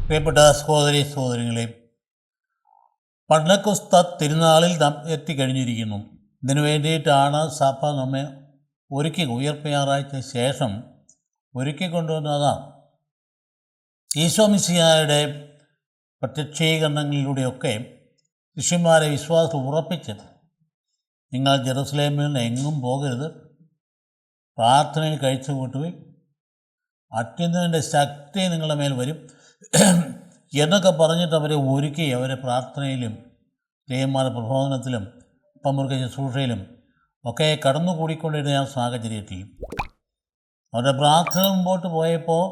പ്രിയപ്പെട്ട സഹോദരികളെ, പണ്ഡക്വസ്ത തിരുനാളിൽ നാം എത്തിക്കഴിഞ്ഞിരിക്കുന്നു. ഇതിനു വേണ്ടിയിട്ടാണ് സഭ നമ്മെ ഉയർപ്പ് ഞായറാഴ്ച ശേഷം ഒരുക്കിക്കൊണ്ടുവന്നതാണ്. ഈശോ മിശിഹായുടെ പ്രത്യക്ഷീകരണങ്ങളിലൂടെയൊക്കെ ശിഷ്യന്മാരെ വിശ്വാസം ഉറപ്പിച്ച്, നിങ്ങൾ ജെറുസലേമിൽ നിന്ന് എങ്ങും പോകരുത്, പ്രാർത്ഥനയിൽ കഴിച്ചു കൂട്ടുകയും അത്യുന്നതിൻ്റെ ശക്തി നിങ്ങളുടെ മേൽ വരും എന്നൊക്കെ പറഞ്ഞിട്ട് അവരെ ഒരുക്കി, അവരെ പ്രാർത്ഥനയിലും ദേവന്മാരുടെ പ്രബോധനത്തിലും പമ്പുർക്ക ശുശ്രൂഷയിലും ഒക്കെ കടന്നുകൂടിക്കൊണ്ടിരുന്ന ആ സാഹചര്യത്തിൽ അവരുടെ പ്രാർത്ഥന മുമ്പോട്ട് പോയപ്പോൾ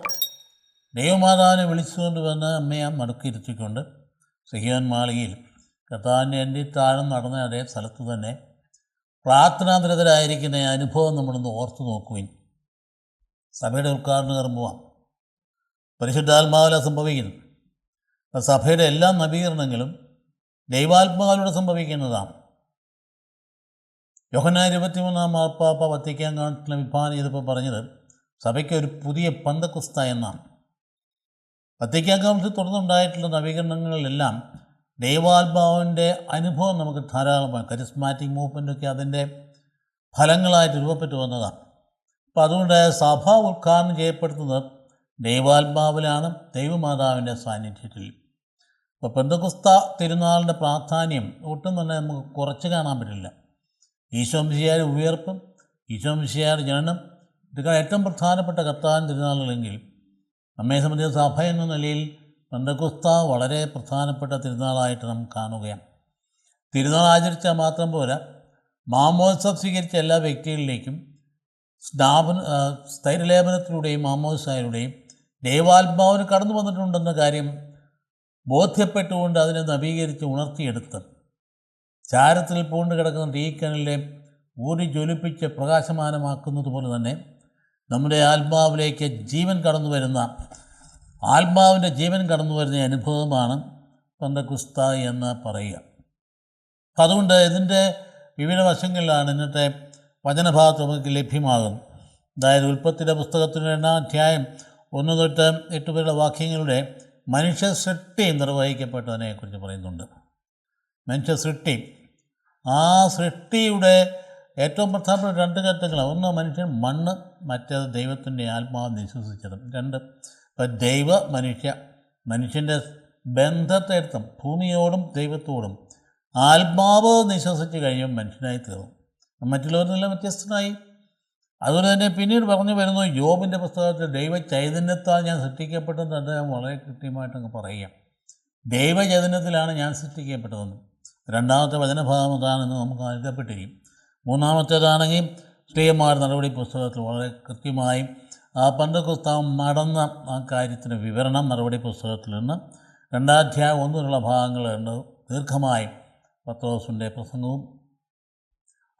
ദൈവമാതാവിനെ വിളിച്ചുകൊണ്ട് വന്ന് അമ്മയെ മടക്കിയിരുത്തിക്കൊണ്ട് സിഹിയോൻ മാളികയിൽ കർത്താവിൻ്റെ എൻ്റെ താഴം നടന്ന അതേ സ്ഥലത്ത് തന്നെ പ്രാർത്ഥനാനിരതരായിരിക്കുന്ന അനുഭവം നമ്മളൊന്ന് ഓർത്തു നോക്കുവിൻ. സഭയുടെ ഉദ്ഘാടന കർമ്മമാണ്. പരിശുദ്ധാത്മാവില സംഭവിക്കുന്നു. സഭയുടെ എല്ലാ നവീകരണങ്ങളും ദൈവാത്മാവിലൂടെ സംഭവിക്കുന്നതാണ്. യോഹന്നാൻ 23 മാർപ്പാപ്പ വത്തിക്കാൻ കൗൺസിലിനെ വിഭാവന ചെയ്തപ്പോൾ പറഞ്ഞത് സഭയ്ക്ക് ഒരു പുതിയ പന്തക്കുസ്ത എന്നാണ്. വത്തിക്കാൻ കൗൺസിൽ തുടർന്നുണ്ടായിട്ടുള്ള നവീകരണങ്ങളിലെല്ലാം ദൈവാത്മാവിൻ്റെ അനുഭവം നമുക്ക് ധാരാളമാണ്. കരിസ്മാറ്റിക് മൂവ്മെൻറ്റൊക്കെ അതിൻ്റെ ഫലങ്ങളായിട്ട് രൂപപ്പെട്ടു വന്നതാണ്. അപ്പോൾ അതുകൊണ്ട് സഭ ഉദ്ഘാടനം ചെയ്യപ്പെടുന്നത് ദൈവാത്മാവിലാണ്, ദൈവമാതാവിൻ്റെ സാന്നിധ്യത്തിൽ. അപ്പോൾ പെന്തക്കുസ്ത തിരുനാളിൻ്റെ പ്രാധാന്യം ഒട്ടും തന്നെ നമുക്ക് കുറച്ച് കാണാൻ പറ്റില്ല. ഈശോ മിശിഹായുടെ ഉയർപ്പും ഈശോ മിശിഹായുടെ ജനനം, ഇതൊക്കെ ഏറ്റവും പ്രധാനപ്പെട്ട കർത്താവിൻ തിരുനാളുകളെങ്കിൽ നമ്മെ സംബന്ധിച്ച സഭ എന്ന നിലയിൽ പെന്തക്കുസ്ത വളരെ പ്രധാനപ്പെട്ട തിരുനാളായിട്ട് നാം കാണുകയാണ്. തിരുനാൾ ആചരിച്ചാൽ മാത്രം പോരാ, മാമോദിസ സ്വീകരിച്ച എല്ലാ വ്യക്തികളിലേക്കും സ്ഥൈര്യലേപനത്തിലൂടെയും മാമോദിസയിലൂടെയും ദൈവാത്മാവിന് കടന്നു വന്നിട്ടുണ്ടെന്ന കാര്യം ബോധ്യപ്പെട്ടുകൊണ്ട് അതിനെ നവീകരിച്ച് ഉണർത്തിയെടുത്ത് ചാരത്തിൽ പൂണ്ട് കിടക്കുന്ന തീക്കനലിലെ ഊരി ജ്വലിപ്പിച്ച് പ്രകാശമാനമാക്കുന്നത് പോലെ തന്നെ നമ്മുടെ ആത്മാവിലേക്ക് ആത്മാവിൻ്റെ ജീവൻ കടന്നു വരുന്ന അനുഭവമാണ് പെന്തക്കുസ്ത എന്ന് പറയുക. അതുകൊണ്ട് ഇതിൻ്റെ വിവിധ വശങ്ങളിലാണ് ഇന്നത്തെ വചനഭാഗത്ത് നമുക്ക് ലഭ്യമാകും. അതായത് ഉൽപ്പത്തിയുടെ പുസ്തകത്തിൻ്റെ 8-ാം അധ്യായം 1 തൊട്ട് 8 വരെയുള്ള വാക്യങ്ങളുടെ മനുഷ്യ സൃഷ്ടി നിർവഹിക്കപ്പെട്ടതിനെക്കുറിച്ച് പറയുന്നുണ്ട്. മനുഷ്യ സൃഷ്ടി, ആ സൃഷ്ടിയുടെ ഏറ്റവും പ്രധാനപ്പെട്ട 2 ഘട്ടങ്ങളാണ്. ഒന്ന് മനുഷ്യൻ മണ്ണ്, മറ്റേത് ദൈവത്തിൻ്റെ ആത്മാവ് വിശ്വസിച്ചത്. 2 ഇപ്പം മനുഷ്യൻ്റെ ബന്ധത്തെ എടുത്തും ഭൂമിയോടും ദൈവത്തോടും ആത്മാവ് നിശ്വസിച്ച് കഴിയുമ്പോൾ മനുഷ്യനായി തീർന്നു, മറ്റുള്ളവരിൽ നിന്നെല്ലാം വ്യത്യസ്തനായി. അതുപോലെ തന്നെ പിന്നീട് പറഞ്ഞു വരുന്നു, യോബിൻ്റെ പുസ്തകത്തിൽ ദൈവ ചൈതന്യത്താൽ ഞാൻ സൃഷ്ടിക്കപ്പെട്ടെന്ന് അദ്ദേഹം വളരെ കൃത്യമായിട്ടങ്ങ് പറയുക. ദൈവ ചൈതന്യത്തിലാണ് ഞാൻ സൃഷ്ടിക്കപ്പെട്ടതെന്ന്. 2ാമത്തെ വചനഭാഗം അതാണെന്ന് നമുക്ക് നൽകപ്പെട്ടിരിക്കും. 3ാമത്തേതാണെങ്കിൽ ശ്രീയന്മാർ നടപടി പുസ്തകത്തിൽ വളരെ കൃത്യമായും ആ പെന്തക്കുസ്ത നടന്ന ആ കാര്യത്തിന് വിവരണം നടപടി പുസ്തകത്തിൽ നിന്ന് 2ാം അധ്യായം 1 വരെയുള്ള ഭാഗങ്ങളുണ്ട്. ദീർഘമായും പത്രോസിൻ്റെ പ്രസംഗവും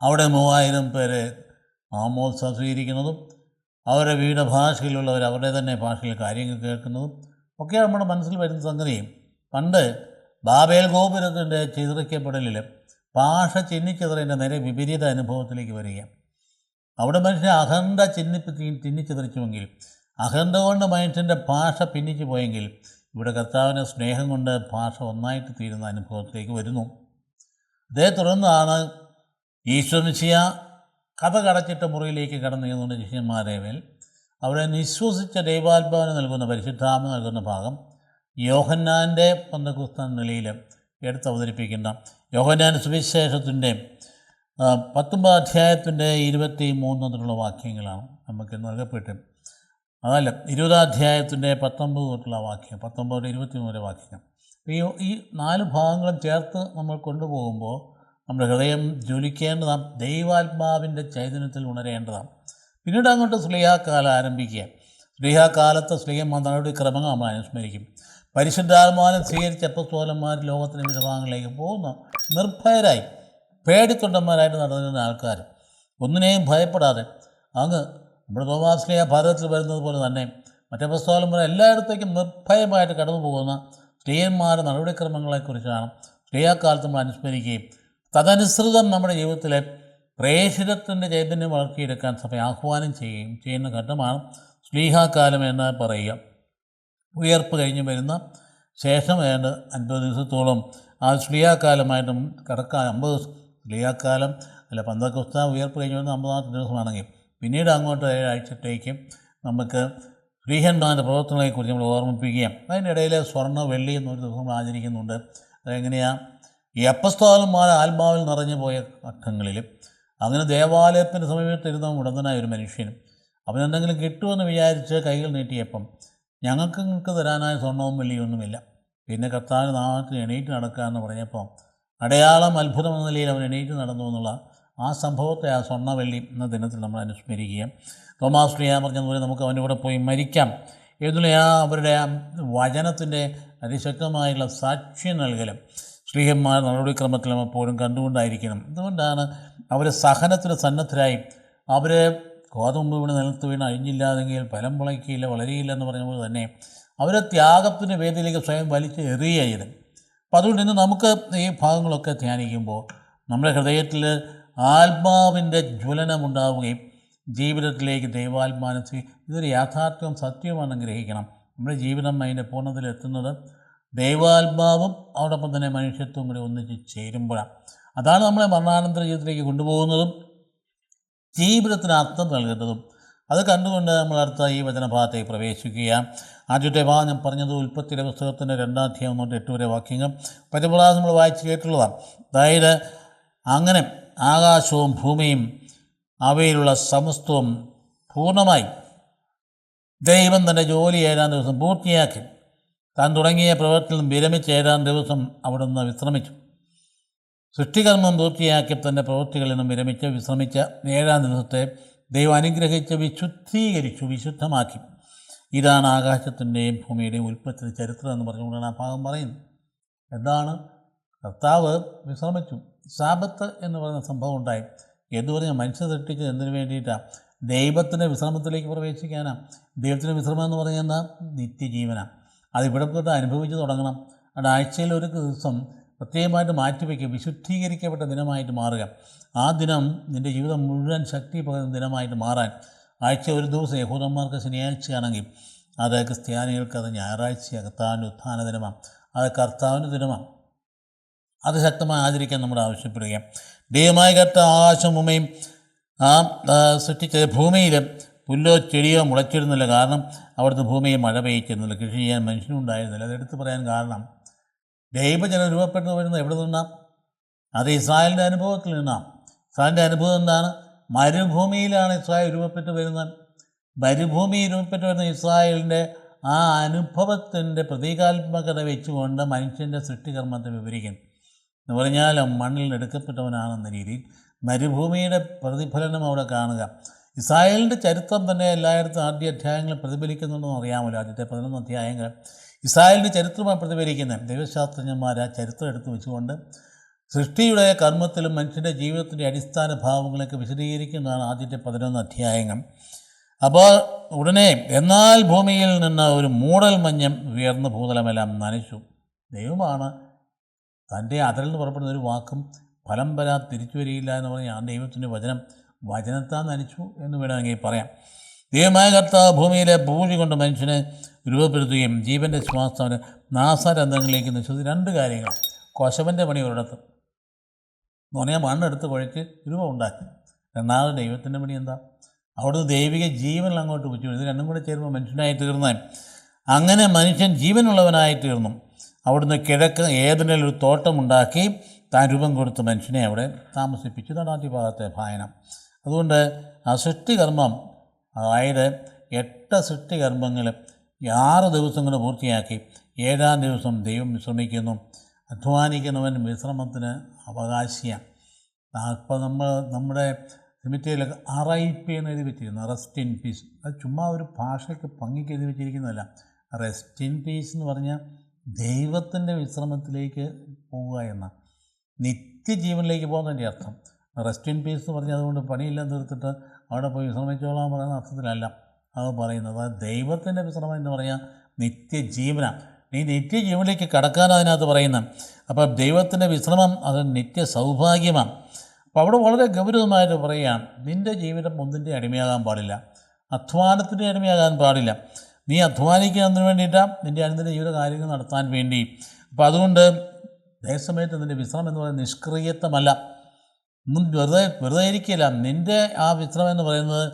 അവിടെ 3000 പേരെ മാമോദിസ സ്വീകരിക്കുന്നതും അവരുടെ വിവിധ ഭാഷയിലുള്ളവർ അവരുടെ തന്നെ ഭാഷയിൽ കാര്യങ്ങൾ കേൾക്കുന്നതും ഒക്കെ നമ്മുടെ മനസ്സിൽ വരുന്ന സംഗതിയും. പണ്ട് ബാബേൽ ഗോപുരത്തിൻ്റെ ചിതറിക്കപ്പെടലിൽ ഭാഷ ചിന്നിച്ചിതറിൻ്റെ നേരെ വിപരീത അനുഭവത്തിലേക്ക് വരിക. അവിടെ മനുഷ്യനെ അഹന്ത ചിന്നിച്ചിതറിച്ചുവെങ്കിൽ, അഹന്ത കൊണ്ട് മനുഷ്യൻ്റെ ഭാഷ പിന്നിച്ചു പോയെങ്കിൽ, ഇവിടെ കർത്താവിൻ്റെ സ്നേഹം കൊണ്ട് ഭാഷ ഒന്നായിട്ട് തീരുന്ന അനുഭവത്തിലേക്ക് വരുന്നു. അതേ തുടർന്നാണ് ഈശോ മിശിഹ കഥ കടച്ചിട്ട മുറിയിലേക്ക് കടന്നു ചെന്നുകൊണ്ട് ശിഷ്യന്മാരെ മേൽ അവിടെ നിശ്വസിച്ച ദൈവാത്മാവിന് നൽകുന്ന പരിശുദ്ധാത്മ നൽകുന്ന ഭാഗം യോഹന്നാൻ്റെ പെന്തക്കുസ്ത നിലയിൽ എടുത്തവതരിപ്പിക്കുന്ന യോഹന്നാൻ സുവിശേഷത്തിൻ്റെ 19 അധ്യായത്തിൻ്റെ 23 തൊട്ടുള്ള വാക്യങ്ങളാണ് നമുക്ക് നൽകപ്പെട്ട്. അതല്ല, 20 അധ്യായത്തിൻ്റെ 19 തൊട്ടുള്ള വാക്യം, 19 23 വരെ വാക്യം. ഈ 4 ഭാഗങ്ങളും ചേർത്ത് നമ്മൾ കൊണ്ടുപോകുമ്പോൾ നമ്മുടെ ഹൃദയം ജ്വലിക്കേണ്ടതാണ്, ദൈവാത്മാവിൻ്റെ ചൈതന്യത്തിൽ ഉണരേണ്ടതാണ്. പിന്നീട് അങ്ങോട്ട് സ്ലീഹാക്കാലം ആരംഭിക്കുക. സ്ലീഹാക്കാലത്ത് സ്ലീഹന്മാർ നടപടിക്രമങ്ങൾ നമ്മൾ അനുസ്മരിക്കും. പരിശുദ്ധാത്മാവിനെ സ്വീകരിച്ച അപ്പോസ്തലന്മാർ ലോകത്തിൻ്റെ വിവിധ ഭാഗങ്ങളിലേക്ക് പോകുന്നു. നിർഭയരായി പേടിത്തൊണ്ടന്മാരായിട്ട് നടന്നിരുന്ന ആൾക്കാർ, ഒന്നിനെയും ഭയപ്പെടാതെ അങ്ങ് നമ്മുടെ തോമാശ്ലീഹ ഭാരതത്തിൽ വരുന്നത് പോലെ തന്നെ മറ്റപ്പോസ്തലന്മാർ എല്ലായിടത്തേക്കും നിർഭയമായിട്ട് കടന്നു പോകുന്ന സ്ലീഹന്മാരുടെ നടപടിക്രമങ്ങളെക്കുറിച്ചാണ് സ്ലീഹാക്കാലത്ത് നമ്മൾ അനുസ്മരിക്കുകയും തദനുസൃതം നമ്മുടെ ജീവിതത്തിലെ പ്രേഷിതത്തിൻ്റെ ചൈതന്യം വളർത്തിയെടുക്കാൻ സഭ ആഹ്വാനം ചെയ്യുന്ന ഘട്ടമാണ് സ്ലീഹാകാലം എന്ന് പറയുക. ഉയർപ്പ് കഴിഞ്ഞ് വരുന്ന ശേഷം ഏതാണ്ട് 50 ദിവസത്തോളം ആ ശ്ലീഹാക്കാലമായിട്ടും കിടക്കാൻ 50 ശ്ലീഹാക്കാലം അല്ല പന്തക്കുസ്ത ഉയർപ്പ് കഴിഞ്ഞ് വരുന്ന 50-ാമത്തെ ദിവസമാണെങ്കിൽ പിന്നീട് അങ്ങോട്ട് 7 ആഴ്ചത്തേക്കും നമുക്ക് ശ്ലീഹന്മാരുടെ പ്രവർത്തനങ്ങളെക്കുറിച്ച് നമ്മൾ ഓർമ്മിപ്പിക്കുകയും അതിനിടയിൽ സ്വർണ്ണ വെള്ളി എന്നൊരു ദിവസം ആചരിക്കുന്നുണ്ട്. അതെങ്ങനെയാണ്? ഈ അപ്പസ്തോലന്മാർ ആത്മാവിൽ നിറഞ്ഞു പോയ ഘട്ടങ്ങളിൽ അങ്ങനെ ദേവാലയത്തിൻ്റെ സമീപത്തിരുന്ന മുടന്തനായ ഒരു മനുഷ്യനും അവനെന്തെങ്കിലും കിട്ടുമെന്ന് വിചാരിച്ച് കൈകൾ നീട്ടിയപ്പം ഞങ്ങൾക്ക് തരാനായ സ്വർണവും വെള്ളിയൊന്നുമില്ല, പിന്നെ കർത്താവിൻ്റെ നാമത്തിൽ എണീറ്റ് നടക്കുക എന്ന് പറഞ്ഞപ്പോൾ അടയാളം അത്ഭുതം എന്ന നിലയിൽ അവൻ എണീറ്റ് നടന്നു എന്നുള്ള ആ സംഭവത്തെ ആ സ്വർണ്ണ വെള്ളി എന്ന ദിനത്തിൽ നമ്മൾ അനുസ്മരിക്കുകയും തോമാസ് ശ്ലീഹ പറഞ്ഞതുപോലെ നമുക്ക് അവൻ്റെ കൂടെ പോയി മരിക്കാം എന്നുള്ള അവരുടെ ആ വചനത്തിൻ്റെ അതിശക്തമായുള്ള സാക്ഷ്യം നൽകലും ശ്ലീഹന്മാർ നടപടിക്രമത്തിൽ എപ്പോഴും കണ്ടുകൊണ്ടായിരിക്കണം. അതുകൊണ്ടാണ് അവർ സഹനത്തിന് സന്നദ്ധരായി അവരെ ഗോതമ്പ് വീണ് നിലത്ത് വീണ് അഴിഞ്ഞില്ലാതെങ്കിൽ ഫലം മുളയ്ക്കില്ല വളരെയില്ല എന്ന് പറഞ്ഞ തന്നെ അവരെ ത്യാഗത്തിൻ്റെ വേദിയിലേക്ക് സ്വയം വലിച്ച് എറിയരുത്. അപ്പം അതുകൊണ്ട് ഇന്ന് നമുക്ക് ഈ ഭാഗങ്ങളൊക്കെ ധ്യാനിക്കുമ്പോൾ നമ്മുടെ ഹൃദയത്തിൽ ആത്മാവിൻ്റെ ജ്വലനമുണ്ടാവുകയും ജീവിതത്തിലേക്ക് ദൈവാത്മാനം ഇതൊരു യാഥാർത്ഥ്യവും സത്യവുമാണെന്ന് ഗ്രഹിക്കണം. നമ്മുടെ ജീവിതം അതിൻ്റെ പൂർണ്ണതയിലെത്തുന്നത് ദൈവാത്മാവും അതോടൊപ്പം തന്നെ മനുഷ്യത്വം കൂടി ഒന്നിച്ച് ചേരുമ്പോഴാണ്. അതാണ് നമ്മളെ മരണാനന്തര ജീവിതത്തിലേക്ക് കൊണ്ടുപോകുന്നതും ജീവിതത്തിന് അർത്ഥം നൽകുന്നതും. അത് കണ്ടുകൊണ്ട് നമ്മൾ അടുത്ത ഈ വചനഭാഗത്തേക്ക് പ്രവേശിക്കുക. ആദ്യത്തെ ഭാഗം ഞാൻ പറഞ്ഞത് ഉൽപ്പത്തിയുടെ പുസ്തകത്തിൻ്റെ 2-ാം അധ്യായം 1-8 വരെ വാക്യങ്ങൾ പരമ്പരാഗതം നമ്മൾ വായിച്ച് കേട്ടുള്ളതാണ്. അതായത് അങ്ങനെ ആകാശവും ഭൂമിയും അവയിലുള്ള സമസ്തവും പൂർണ്ണമായി ദൈവം തൻ്റെ ജോലി 7-ാം ദിവസം പൂർത്തിയാക്കി താൻ തുടങ്ങിയ പ്രവൃത്തിയിൽ നിന്നും വിരമിച്ച് 7-ാം ദിവസം അവിടുന്ന് വിശ്രമിച്ചു. സൃഷ്ടികർമ്മം പൂർത്തിയാക്കി തൻ്റെ പ്രവൃത്തികളിൽ നിന്നും വിരമിച്ച് വിശ്രമിച്ച 7-ാം ദിവസത്തെ ദൈവം അനുഗ്രഹിച്ച് വിശുദ്ധീകരിച്ചു, വിശുദ്ധമാക്കി. ഇതാണ് ആകാശത്തിൻ്റെയും ഭൂമിയുടെയും ഉൽപ്പത്തി ചരിത്രം എന്ന് പറഞ്ഞുകൊണ്ടാണ് ആ ഭാഗം പറയുന്നത്. എന്താണ്? കർത്താവ് വിശ്രമിച്ചു. സാബത്ത് എന്ന് പറയുന്ന സംഭവം ഉണ്ടായി എന്ന് പറഞ്ഞാൽ മനുഷ്യ സൃഷ്ടിച്ചത് എന്തിനു വേണ്ടിയിട്ടാണ്? ദൈവത്തിൻ്റെ വിശ്രമത്തിലേക്ക് പ്രവേശിക്കാനാണ്. ദൈവത്തിൻ്റെ വിശ്രമം എന്ന് പറയുന്നത് നിത്യജീവനാണ്. അത് ഇവിടെ തൊട്ട് അനുഭവിച്ച് തുടങ്ങണം. അത് ആഴ്ചയിൽ ഒരു ദിവസം പ്രത്യേകമായിട്ട് മാറ്റിവെക്കുക, വിശുദ്ധീകരിക്കപ്പെട്ട ദിനമായിട്ട് മാറുക. ആ ദിനം നിൻ്റെ ജീവിതം മുഴുവൻ ശക്തി പകരുന്ന ദിനമായിട്ട് മാറാൻ ആഴ്ച ഒരു ദിവസം യഹൂദന്മാർക്ക് ശനിയാഴ്ചയാണെങ്കിൽ അത് ക്രിസ്ത്യാനികൾക്ക് അത് ഞായറാഴ്ച കർത്താവിൻ്റെ ഉത്ഥാന ദിനമാണ്. അത് കർത്താവിൻ്റെ ദിനമാണ്. അത് ശക്തമായി ആചരിക്കാൻ നമ്മൾ ആവശ്യപ്പെടുകയാണ്. ദൈവമായ കർത്താവ് ആകാശം ഭൂമിയും സൃഷ്ടിച്ച ഭൂമിയിൽ പുല്ലോ ചെടിയോ മുളച്ചിരുന്നില്ല. കാരണം അവിടുത്തെ ഭൂമിയെ മഴ പെയ്ച്ചിരുന്നില്ല, കൃഷി ചെയ്യാൻ മനുഷ്യനുണ്ടായിരുന്നില്ല. അതെടുത്ത് പറയാൻ കാരണം ദൈവജനം രൂപപ്പെട്ടു വരുന്നത് എവിടെ നിന്നാണ്? അത് ഇസ്രായേലിൻ്റെ അനുഭവത്തിൽ നിന്നാണ്. ഇസ്രായേലിൻ്റെ അനുഭവം എന്താണ്? മരുഭൂമിയിലാണ് ഇസ്രായേൽ രൂപപ്പെട്ടു വരുന്നത്. മരുഭൂമി രൂപപ്പെട്ടു വരുന്ന ഇസ്രായേലിൻ്റെ ആ അനുഭവത്തിൻ്റെ പ്രതീകാത്മകത വെച്ചുകൊണ്ട് മനുഷ്യൻ്റെ സൃഷ്ടികർമ്മത്തെ വിവരിക്കുന്നു. എന്ന് പറഞ്ഞാൽ മണ്ണിൽ എടുക്കപ്പെട്ടവനാണെന്ന രീതിയിൽ മരുഭൂമിയുടെ പ്രതിഫലനം അവിടെ കാണുക. ഇസ്രായേലിൻ്റെ ചരിത്രം തന്നെ എല്ലായിടത്തും ആദ്യ അധ്യായങ്ങൾ പ്രതിഫലിക്കുന്നുണ്ടെന്ന് അറിയാമല്ലോ. ആദ്യത്തെ 11 അധ്യായങ്ങൾ ഇസ്രായേലിൻ്റെ ചരിത്രമാണ് പ്രതിഫലിക്കുന്നത്. ദൈവശാസ്ത്രജ്ഞന്മാർ ആ ചരിത്രം എടുത്തു വെച്ചുകൊണ്ട് സൃഷ്ടിയുടെ കർമ്മത്തിലും മനുഷ്യൻ്റെ ജീവിതത്തിൻ്റെ അടിസ്ഥാന ഭാവങ്ങളൊക്കെ വിശദീകരിക്കുന്നതാണ് ആദ്യത്തെ 11 അധ്യായങ്ങൾ. അപ്പോൾ ഉടനെ എന്നാൽ ഭൂമിയിൽ നിന്ന് ഒരു മൂടൽ മഞ്ഞം ഉയർന്ന ഭൂതലമെല്ലാം നനച്ചു. ദൈവമാണ് തൻ്റെ അതിൽ നിന്ന് പുറപ്പെടുന്ന ഒരു വാക്കും ഫലം വരാതെ തിരിച്ചു വരികയില്ല എന്ന് പറഞ്ഞാൽ ആ ദൈവത്തിൻ്റെ വചനത്താൽ നനച്ചു എന്ന് വേണമെങ്കിൽ പറയാം. ദൈവമായ കർത്താവ് ഭൂമിയിലെ പൂഴി കൊണ്ട് മനുഷ്യനെ രൂപപ്പെടുത്തുകയും ജീവൻ്റെ ശ്വാസം നാസാരന്ധ്രങ്ങളിലേക്ക് നിശ്വസിച്ച് 2 കാര്യങ്ങൾ. കൊശവൻ്റെ പണി ഒരിടത്ത് എന്ന് പറഞ്ഞാൽ മണ്ണെടുത്ത് കുഴച്ച് രൂപം ഉണ്ടാക്കി. രണ്ടാമത് ദൈവത്തിൻ്റെ പണി എന്താ? അവിടുന്ന് ദൈവിക ജീവനിൽ അങ്ങോട്ട് വെച്ചു. ഇത് രണ്ടും കൂടെ ചേരുമ്പോൾ മനുഷ്യനായി തീർന്നാൽ അങ്ങനെ മനുഷ്യൻ ജീവനുള്ളവനായി തീർന്നു. അവിടുന്ന് കിഴക്ക് ഏതെങ്കിലും തോട്ടമുണ്ടാക്കി താൻ രൂപം കൊടുത്ത് മനുഷ്യനെ അവിടെ താമസിപ്പിച്ചു. ആദ്യ ഭാഗത്തെ ഭായനം. അതുകൊണ്ട് ആ സൃഷ്ടികർമ്മം, അതായത് 8 സൃഷ്ടികർമ്മങ്ങൾ 6 ദിവസം കൊണ്ട് പൂർത്തിയാക്കി 7-ാം ദിവസം ദൈവം വിശ്രമിക്കുന്നു. അധ്വാനിക്കുന്നവൻ വിശ്രമത്തിന് അവകാശിയാണ്. അപ്പോൾ നമ്മുടെ സെമിത്തേരിയിലൊക്കെ RIP എന്ന് എഴുതി വെച്ചിരിക്കുന്നു, റെസ്റ്റ് ഇൻ പീസ്. അത് ചുമ്മാ ഒരു ഭാഷയ്ക്ക് ഭംഗിക്ക് എഴുതി വെച്ചിരിക്കുന്നതല്ല. റെസ്റ്റ് ഇൻ പീസ് എന്ന് പറഞ്ഞാൽ ദൈവത്തിൻ്റെ വിശ്രമത്തിലേക്ക് പോവുക എന്ന നിത്യജീവനിലേക്ക് പോകുന്നതിൻ്റെ അർത്ഥം. റെസ്റ്റ് ഇൻ പീസ് എന്ന് പറഞ്ഞാൽ അതുകൊണ്ട് പണിയെല്ലാം തീർത്തിട്ട് അവിടെ പോയി വിശ്രമിച്ചോളാൻ പറയുന്ന അർത്ഥത്തിലല്ല അത് പറയുന്നത്. അത് ദൈവത്തിൻ്റെ വിശ്രമം എന്ന് പറഞ്ഞാൽ നിത്യജീവനാണ്. നീ നിത്യജീവനിലേക്ക് കടക്കാനാണ് അതിനകത്ത് പറയുന്നത്. അപ്പോൾ ദൈവത്തിൻ്റെ വിശ്രമം അത് നിത്യ സൗഭാഗ്യമാണ്. അപ്പോൾ അവിടെ വളരെ ഗൗരവമായിട്ട് പറയുകയാണ്, നിൻ്റെ ജീവിതം ഒന്നിൻ്റെ അടിമയാകാൻ പാടില്ല, അധ്വാനത്തിൻ്റെ അടിമയാകാൻ പാടില്ല. നീ അധ്വാനിക്കുന്നതിന് വേണ്ടിയിട്ടാണ് നിൻ്റെ അനുദിന ജീവിത കാര്യങ്ങൾ നടത്താൻ വേണ്ടി. അപ്പോൾ അതുകൊണ്ട് അതേസമയത്ത് നിൻ്റെ വിശ്രമം എന്ന് പറയുന്നത് നിഷ്ക്രിയത്വമല്ല, ഒന്നും വെറുതെ ഇരിക്കില്ല. നിൻ്റെ ആ വിശ്രമം എന്ന് പറയുന്നത്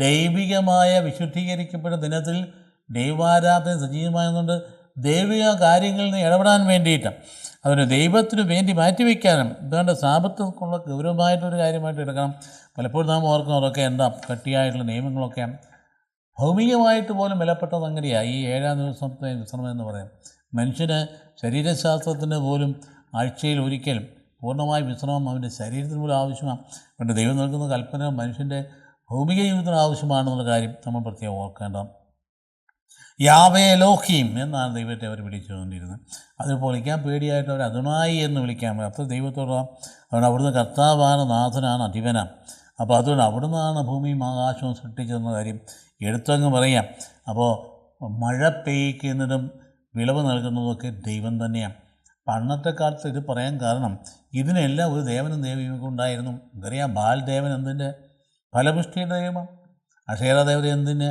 ദൈവികമായ വിശുദ്ധീകരിക്കപ്പെട്ട ദിനത്തിൽ ദൈവാരാധന സജീവമായതുകൊണ്ട് ദൈവിക കാര്യങ്ങളിൽ നിന്ന് ഇടപെടാൻ വേണ്ടിയിട്ടാണ്. അതിന് ദൈവത്തിന് വേണ്ടി മാറ്റിവെക്കാനും ഇതുകൊണ്ട് സാപത്തുള്ള ഗൗരവമായിട്ടൊരു കാര്യമായിട്ട് എടുക്കണം. പലപ്പോഴും നാം ഓർക്കണം അതൊക്കെ എന്താ കട്ടിയായിട്ടുള്ള നിയമങ്ങളൊക്കെ ഭൗമികമായിട്ട് പോലും വിലപ്പെട്ട സംഗതിയാണ് ഈ 7-ാം ദിവസത്തെ വിശ്രമം എന്ന് പറയും. മനുഷ്യന് ശരീരശാസ്ത്രത്തിന് പോലും ആഴ്ചയിൽ ഒരിക്കലും പൂർണ്ണമായ വിശ്രമം അവൻ്റെ ശരീരത്തിന് പോലും ആവശ്യമാണ്. അതുകൊണ്ട് ദൈവം നൽകുന്ന കൽപ്പന മനുഷ്യൻ്റെ ഭൗമിക ജീവിതത്തിന് ആവശ്യമാണെന്നുള്ള കാര്യം നമ്മൾ പ്രത്യേകം ഓർക്കേണ്ടതാണ്. യാവേ എലോഹീം എന്നാണ് ദൈവത്തെ അവർ വിളിച്ചുകൊണ്ടിരുന്നത്. അത് വിളിക്കാൻ പേടിയായിട്ട് അവർ അദോനായി എന്ന് വിളിക്കാൻ പറ്റും. അത്ര ദൈവത്തോടുള്ള അതുകൊണ്ട് അവിടുന്ന് കർത്താവാണ്, നാഥനാണ്, അധിപനാണ്. അപ്പോൾ അതുകൊണ്ട് അവിടുന്നാണ് ഭൂമിയും ആകാശവും സൃഷ്ടിച്ചതെന്ന കാര്യം എടുത്തങ്ങ് പറയാം. അപ്പോൾ മഴ പെയ്യ്ക്കുന്നതും വിളവ് നൽകുന്നതൊക്കെ ദൈവം തന്നെയാണ്. അന്നത്തെ കാലത്ത് ഇത് പറയാൻ കാരണം ഇതിനെല്ലാം ഒരു ദേവനും ദേവിയും ഉണ്ടായിരുന്നു. എനിക്കറിയാം ബാൽദേവൻ എന്തിൻ്റെ ഫലപുഷ്ടിയുടെ ദൈവമാണ്, അക്ഷേര ദേവത എന്തിൻ്റെ,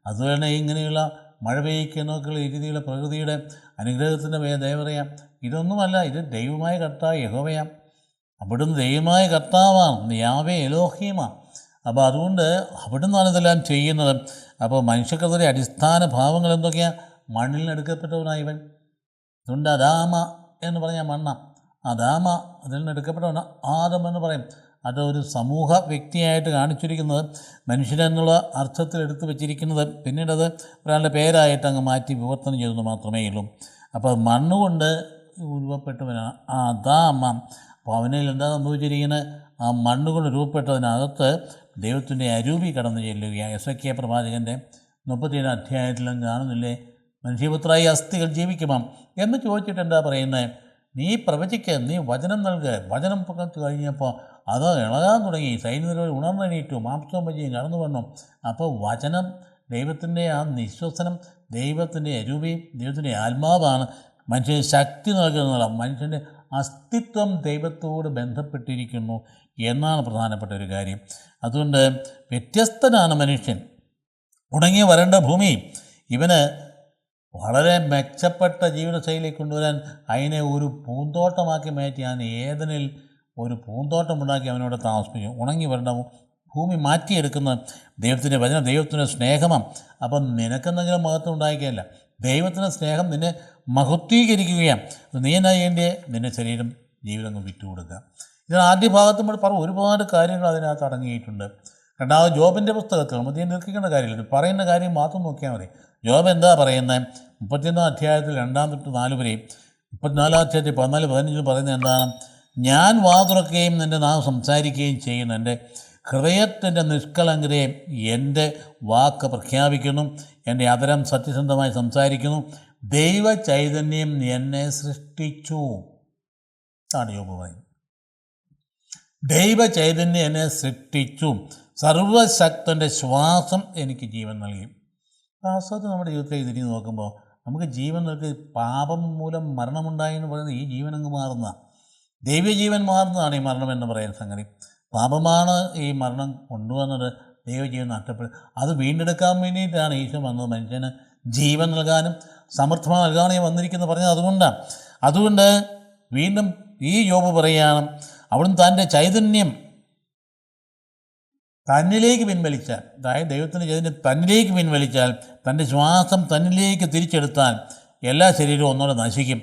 അതുപോലെ തന്നെ ഇങ്ങനെയുള്ള മഴ പെയ്യ്ക്കുന്നൊക്കെയുള്ള രീതിയിലുള്ള പ്രകൃതിയുടെ അനുഗ്രഹത്തിൻ്റെ ദേവതയാം. ഇതൊന്നുമല്ല, ഇത് ദൈവമായ കർത്താവ് യഹോവയാം. അവിടുന്ന് ദൈവമായ കർത്താവാണ്, യാവേ എലോഹീമാണ്. അപ്പോൾ അതുകൊണ്ട് അവിടുന്നാണ് ഇതെല്ലാം ചെയ്യുന്നത്. അപ്പോൾ മനുഷ്യകൃതിയുടെ അടിസ്ഥാന ഭാവങ്ങൾ എന്തൊക്കെയാണ്? മണ്ണിൽ നിന്ന് എടുക്കപ്പെട്ടവനാണ് ഇവൻ. അതുകൊണ്ട് അദാമ എന്ന് പറഞ്ഞാൽ മണ്ണ, അദാമ അതിൽ നിന്ന് എടുക്കപ്പെട്ടവനാണ് ആദം എന്ന് പറയും. അതൊരു സമൂഹ വ്യക്തിയായിട്ട് കാണിച്ചിരിക്കുന്നത് മനുഷ്യനെന്നുള്ള അർത്ഥത്തിൽ എടുത്തു വച്ചിരിക്കുന്നത് പിന്നീടത് ഒരാളുടെ പേരായിട്ട് അങ്ങ് മാറ്റി വിവർത്തനം ചെയ്തെന്ന് മാത്രമേ ഉള്ളൂ. അപ്പോൾ മണ്ണുകൊണ്ട് രൂപപ്പെട്ടവനാണ് അദാമ. അപ്പോൾ അവനിൽ എന്താ സംഭവിച്ചിരിക്കുന്നത്? ആ മണ്ണുകൊണ്ട് രൂപപ്പെട്ടതിനകത്ത് ദൈവത്തിൻ്റെ അരൂപി കടന്നു ചെല്ലുകയാണ്. എസെക്കിയാ പ്രവാചകൻ്റെ 37 അധ്യായത്തിലും കാണുന്നില്ലേ, മനുഷ്യപുത്രായി അസ്ഥികൾ ജീവിക്കുമോ എന്ന് ചോദിച്ചിട്ട് എന്താ പറയുന്നത്? നീ പ്രവചിക്കുക, നീ വചനം നൽകുക. വചനം പകർത്ത് കഴിഞ്ഞപ്പോൾ അത് ഇളകാൻ തുടങ്ങി, സൈന്യത്തിൽ ഉണർന്നെണീറ്റു, മാംസവും പഞ്ചിയും കടന്നു വന്നു. അപ്പോൾ വചനം, ദൈവത്തിൻ്റെ ആ നിശ്വസനം, ദൈവത്തിൻ്റെ അരൂപി, ദൈവത്തിൻ്റെ ആത്മാവാണ് മനുഷ്യന് ശക്തി നൽകുന്നത്. മനുഷ്യൻ്റെ അസ്തിത്വം ദൈവത്തോട് ബന്ധപ്പെട്ടിരിക്കുന്നു എന്നാണ് പ്രധാനപ്പെട്ട ഒരു കാര്യം. അതുകൊണ്ട് വ്യത്യസ്തനാണ് മനുഷ്യൻ. ഉണങ്ങി വരേണ്ട ഭൂമി ഇവന് വളരെ മെച്ചപ്പെട്ട ജീവിതശൈലി കൊണ്ടുവരാൻ അതിനെ ഒരു പൂന്തോട്ടമാക്കി മാറ്റി ഞാൻ ഏദനിൽ ഒരു പൂന്തോട്ടമുണ്ടാക്കി അവനോട് താമസിപ്പിച്ചു. ഉണങ്ങി വരേണ്ട ഭൂമി മാറ്റിയെടുക്കുന്ന ദൈവത്തിൻ്റെ വചനം, ദൈവത്തിൻ്റെ സ്നേഹമാണ്. അപ്പം നിനക്കെന്തെങ്കിലും മഹത്വം ഉണ്ടാക്കിയല്ല, ദൈവത്തിൻ്റെ സ്നേഹം നിന്നെ മഹത്വീകരിക്കുകയാണ്. നീ എന്നാ ചെയ്യേണ്ടേ? നിൻ്റെ ശരീരം ജീവിതം വിട്ടുകൊടുക്കുക. ഇതിന് ആദ്യ ഭാഗത്ത് നമ്മൾ പറഞ്ഞു ഒരുപാട് കാര്യങ്ങൾ അതിനകത്ത് അടങ്ങിയിട്ടുണ്ട്. രണ്ടാമത് ജോബിൻ്റെ പുസ്തകത്തിൽ നമ്മൾ നിർക്കിക്കേണ്ട കാര്യമില്ല, പറയുന്ന കാര്യം മാത്രം നോക്കിയാൽ മതി. ജോബ് എന്താ പറയുന്നത്? 31 അധ്യായത്തിൽ 2 തൊട്ട് 4 വരെയും 34 അധ്യായത്തിൽ 14-15 പറയുന്നത് എന്താണ്? ഞാൻ വാതുറക്കുകയും എൻ്റെ നാവ് സംസാരിക്കുകയും ചെയ്യുന്നു, എൻ്റെ ഹൃദയത്തിൻ്റെ നിഷ്കളങ്കതയെ എൻ്റെ വാക്ക് പ്രഖ്യാപിക്കുന്നു, എൻ്റെ അതരം സത്യസന്ധമായി സംസാരിക്കുന്നു, ദൈവ ചൈതന്യം എന്നെ സൃഷ്ടിച്ചു. ആണ് ജോബ് പറയുന്നത്. ദൈവ ചൈതന്യം എന്നെ സൃഷ്ടിച്ചു, സർവശക്തൻ്റെ ശ്വാസം എനിക്ക് ജീവൻ നൽകി. വാസ്തവത്തിൽ നമ്മുടെ ജീവിതത്തിലേക്ക് തിരിഞ്ഞ് നോക്കുമ്പോൾ നമുക്ക് ജീവൻ നൽകി. പാപം മൂലം മരണമുണ്ടായി എന്ന് പറയുന്നത് ഈ ജീവൻ അങ്ങ് മാറുന്ന, ദൈവജീവൻ മാറുന്നതാണ് ഈ മരണം എന്ന് പറയുന്ന സംഗതി. പാപമാണ് ഈ മരണം കൊണ്ടുവന്നത്, ദൈവജീവൻ നഷ്ടപ്പെടും. അത് വീണ്ടെടുക്കാൻ വേണ്ടിയിട്ടാണ് ഈശോ വന്നത്, മനുഷ്യന് ജീവൻ നൽകാനും സമർത്ഥമായി നൽകാനും വന്നിരിക്കുന്നത് പറഞ്ഞത് അതുകൊണ്ടാണ്. അതുകൊണ്ട് വീണ്ടും ഈ യോബ് പറയുകയാണ്, അവിടുന്ന് തൻ്റെ ചൈതന്യം തന്നിലേക്ക് പിൻവലിച്ചാൽ, അതായത് ദൈവത്തിൻ്റെ ചൈതന്യം തന്നിലേക്ക് പിൻവലിച്ചാൽ, തൻ്റെ ശ്വാസം തന്നിലേക്ക് തിരിച്ചെടുത്താൽ എല്ലാ ശരീരവും ഒന്നുകൂടെ നശിക്കും,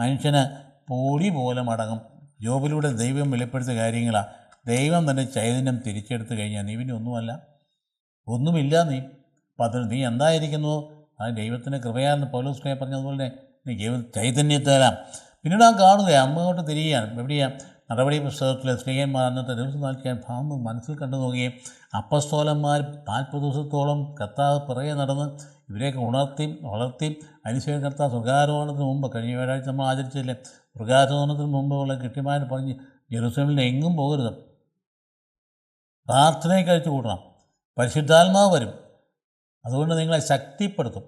മനുഷ്യന് പൊടി പോലെ മടങ്ങും. ജോബിലൂടെ ദൈവം വെളിപ്പെടുത്തിയ കാര്യങ്ങളാണ്. ദൈവം തൻ്റെ ചൈതന്യം തിരിച്ചെടുത്ത് കഴിഞ്ഞാൽ നീ പിന്നെ ഒന്നുമില്ല. നീ എന്തായിരിക്കുന്നു? ആ ദൈവത്തിൻ്റെ കൃപയാണെന്ന് പൗലോസ് പറഞ്ഞതുപോലെ നീ ചൈതന്യത്താലാം. പിന്നീട് ആ കാണുക അങ്ങോട്ട് തിരിയുകയാണ്. എവിടെയാണ്? നടപടി പുസ്തകത്തിൽ സ്ത്രീയന്മാർ അന്നത്തെ ദിവസം നൽകിയാൽ ഭാവം മനസ്സിൽ കണ്ടു നോക്കുകയും അപ്പസ്തോലന്മാർ 40 ദിവസത്തോളം കർത്താവ് പിറകെ നടന്ന് ഇവരെയൊക്കെ വളർത്തി അതിനുശേഷം കർത്താവ് സ്വർഗാരോഹണത്തിന് മുമ്പ് കഴിഞ്ഞ വ്യാഴാഴ്ച നമ്മൾ ആചരിച്ചില്ലേ, സ്വർഗാരോഹണത്തിന് മുമ്പുള്ള കൃത്യമായിട്ട് പറഞ്ഞ് ജെറുസലേമിൽ എങ്ങും പോകരുത്, പ്രാർത്ഥനയെ കഴിച്ചു കൂട്ടണം, പരിശുദ്ധാത്മാവ് വരും, അതുകൊണ്ട് നിങ്ങളെ ശക്തിപ്പെടുത്തും,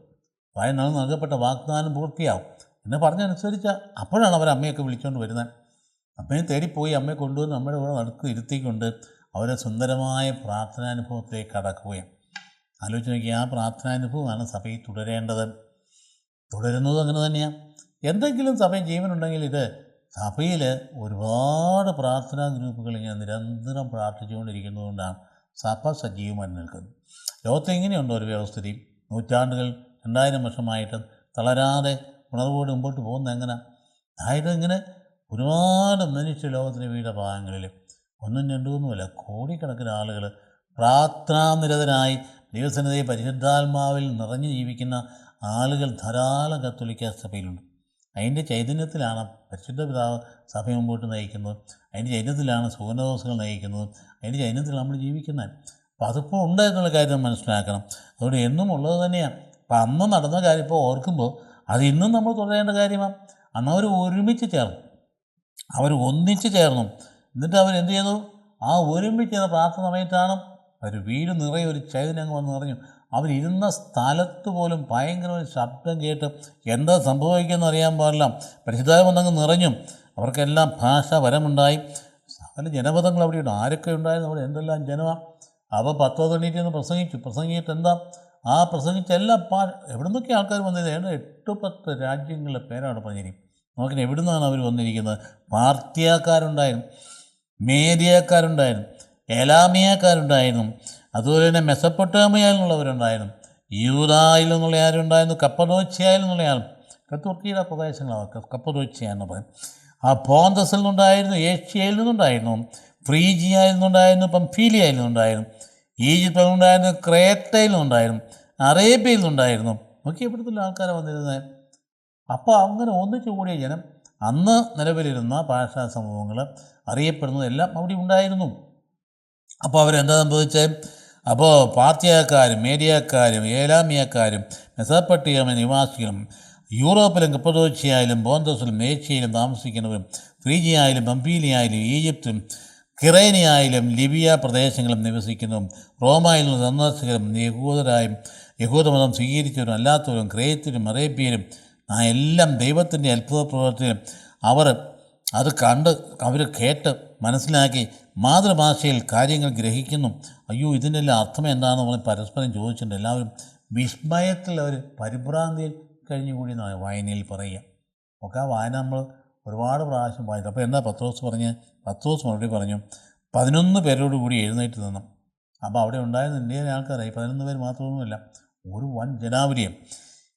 അതായത് നമുക്ക് നൽകപ്പെട്ട വാഗ്ദാനം പൂർത്തിയാവും എന്ന് പറഞ്ഞനുസരിച്ച് അപ്പോഴാണ് അവർ അമ്മയൊക്കെ വിളിച്ചുകൊണ്ട് വരുന്നത്. അമ്മയെ തേടിപ്പോയി അമ്മയെ കൊണ്ടുവന്ന് നമ്മുടെ കൂടെ ഇരുത്തിക്കൊണ്ട് അവരെ സുന്ദരമായ പ്രാർത്ഥനാനുഭവത്തിലേക്ക് കടക്കുകയും ആലോചിച്ച് നോക്കി, ആ പ്രാർത്ഥനാനുഭവമാണ് സഭയിൽ തുടരുന്നതും അങ്ങനെ തന്നെയാണ്. എന്തെങ്കിലും സഭയിൽ ജീവനുണ്ടെങ്കിൽ ഇത് സഭയിൽ ഒരുപാട് പ്രാർത്ഥനാ ഗ്രൂപ്പുകൾ ഇങ്ങനെ നിരന്തരം പ്രാർത്ഥിച്ചുകൊണ്ടിരിക്കുന്നതുകൊണ്ടാണ് സഭ സജീവമായി നിൽക്കുന്നത്. ലോകത്ത് ഇങ്ങനെയുണ്ടോ ഒരു വ്യവസ്ഥിതി? നൂറ്റാണ്ടുകൾ 2000 വർഷമായിട്ട് തളരാതെ ഉണർവോട് മുമ്പോട്ട് പോകുന്നത് എങ്ങനെ? അതായത് ഇങ്ങനെ ഒരുപാട് മനുഷ്യ ലോകത്തിൻ്റെ വിവിധ ഭാഗങ്ങളിൽ ഒന്നും രണ്ടുമൊന്നുമല്ല, കോടിക്കണക്കിന് ആളുകൾ പ്രാർത്ഥനാനിരതരായി ദൈവസന്നിധിയെ പരിശുദ്ധാത്മാവിൽ നിറഞ്ഞു ജീവിക്കുന്ന ആളുകൾ ധാരാളം കത്തോലിക്ക സഭയിലുണ്ട്. അതിൻ്റെ ചൈതന്യത്തിലാണ് പരിശുദ്ധ പിതാവ് സഭ മുമ്പോട്ട് നയിക്കുന്നത്, അതിൻ്റെ ചൈതന്യത്തിലാണ് സുഗന്ധദോസങ്ങൾ നയിക്കുന്നത്, അതിൻ്റെ ചൈതന്യത്തിൽ നമ്മൾ ജീവിക്കുന്നത്. അപ്പോൾ അതിപ്പോൾ ഉണ്ട് എന്നുള്ള കാര്യം മനസ്സിലാക്കണം. അതുകൊണ്ട് എന്നും ഉള്ളത് തന്നെയാണ്. അപ്പം അന്ന് നടന്ന കാര്യം ഇപ്പോൾ ഓർക്കുമ്പോൾ അത് ഇന്നും നമ്മൾ തുടരേണ്ട കാര്യമാണ്. അന്ന് അവർ ഒരുമിച്ച് ചേർന്നു, അവർ ഒന്നിച്ച് ചേർന്നു. എന്നിട്ട് അവരെന്ത് ചെയ്തു? ആ ഒരുമിച്ച് പ്രാർത്ഥന സമയത്താണ് ഒരു വീട് നിറയെ ഒരു ചൈതന്യം വന്ന് നിറഞ്ഞു. അവരിരുന്ന സ്ഥലത്ത് പോലും ഭയങ്കര ഒരു ശബ്ദം കേട്ട് എന്താ സംഭവിക്കുമെന്ന് അറിയാൻ പാടില്ല, പരിശുദ്ധാത്മാവങ്ങ് നിറഞ്ഞു. അവർക്കെല്ലാം ഭാഷാ വരമുണ്ടായി. സകല ജനപദങ്ങൾ അവിടെയുണ്ട്. ആരൊക്കെ ഉണ്ടായിരുന്നു അവിടെ? എന്തെല്ലാം ജനമാണ്. അപ്പോൾ 10 തൊണ്ണൂറ്റി പ്രസംഗിച്ചിട്ട് എന്താ? ആ പ്രസംഗിച്ച എല്ലാ എവിടെ നിന്നൊക്കെ ആൾക്കാർ വന്നിരുന്നത്? 8-10 രാജ്യങ്ങളിലെ പേരാണ് പറഞ്ഞിരിക്കും. നോക്കിന് എവിടെ നിന്നാണ് അവർ വന്നിരിക്കുന്നത്? പാർത്തിയാക്കാരുണ്ടായിരുന്നു, മേദിയക്കാരുണ്ടായിരുന്നു, എലാമിയക്കാരുണ്ടായിരുന്നു, അതുപോലെ തന്നെ മെസ്സപ്പൊട്ടാമിയയിൽ നിന്നുള്ളവരുണ്ടായിരുന്നു, യൂദായിൽ നിന്നുള്ള ആരുണ്ടായിരുന്നു, കപ്പദോച്യയിൽ നിന്നുള്ള ആൾ, തുർക്കിയുടെ പ്രദേശങ്ങളൊക്കെ കപ്പദോച്യ എന്ന് പറയും. ആ പോന്തസിൽ നിന്നുണ്ടായിരുന്നു, ഏഷ്യയിൽ നിന്നുണ്ടായിരുന്നു, ഫ്രീജിയയിൽ നിന്നുണ്ടായിരുന്നു, പംഫീലിയയിൽ നിന്നുണ്ടായിരുന്നു, ഈജിപ്തിൽ നിന്നുണ്ടായിരുന്നു, ക്രേറ്റയിൽ നിന്നുണ്ടായിരുന്നു, അറേബ്യയിൽ നിന്നുണ്ടായിരുന്നു. നോക്കി എവിടത്തുള്ള ആൾക്കാരെ വന്നിരുന്നത്. അപ്പോൾ അങ്ങനെ ഒന്നിച്ചു കൂടിയ ജനം, അന്ന് നിലവിലിരുന്ന ഭാഷാ സമൂഹങ്ങൾ അറിയപ്പെടുന്നതെല്ലാം അവിടെ ഉണ്ടായിരുന്നു. അപ്പോൾ അവരെന്താ സംഭവിച്ചത്? അപ്പോൾ പാർത്തിയക്കാരും മേദിയക്കാരും ഏലാമിയക്കാരും മെസപ്പൊട്ടേമിയ നിവാസികളും യൂറോപ്പിലും കപ്പദോച്യയിലും പോന്തസിലും ഏഷ്യയിലും താമസിക്കുന്നവരും ഫ്രീജിയയിലും പംഫീലിയയിലും ഈജിപ്തിലും കിറേനിയായാലും ലിബിയ പ്രദേശങ്ങളും നിവസിക്കുന്നതും റോമായിൽ നിന്ന് സന്ദർശകരും യഹൂദമതം സ്വീകരിച്ചവരും അല്ലാത്തവരും ക്രേത്യരും അറേബ്യരും എല്ലാം ദൈവത്തിൻ്റെ അത്ഭുത പ്രവർത്തിയിലും അവർ അത് കണ്ട് അവർ കേട്ട് മനസ്സിലാക്കി മാതൃഭാഷയിൽ കാര്യങ്ങൾ ഗ്രഹിക്കുന്നു. അയ്യോ, ഇതിനെല്ലാം അർത്ഥം എന്താണെന്ന് പറഞ്ഞ് പരസ്പരം ചോദിച്ചിട്ടുണ്ട്. എല്ലാവരും വിസ്മയത്തിൽ അവർ പരിഭ്രാന്തിയിൽ കഴിഞ്ഞുകൂടി എന്നാണ് വായനയിൽ പറയുക. ഒക്കെ ആ വായന നമ്മൾ ഒരുപാട് പ്രാവശ്യം വായിച്ചു. അപ്പോൾ എന്താ പത്രോസ് മറുപടി പറഞ്ഞു, 11 പേരോട് കൂടി എഴുന്നേറ്റ് നിന്നു. അപ്പോൾ അവിടെ ഉണ്ടായിരുന്ന ഇന്ത്യയിലെ ആൾക്കാരായി 11 പേര് മാത്രമൊന്നുമില്ല, ഒരു വൻ ജനാവലിയും.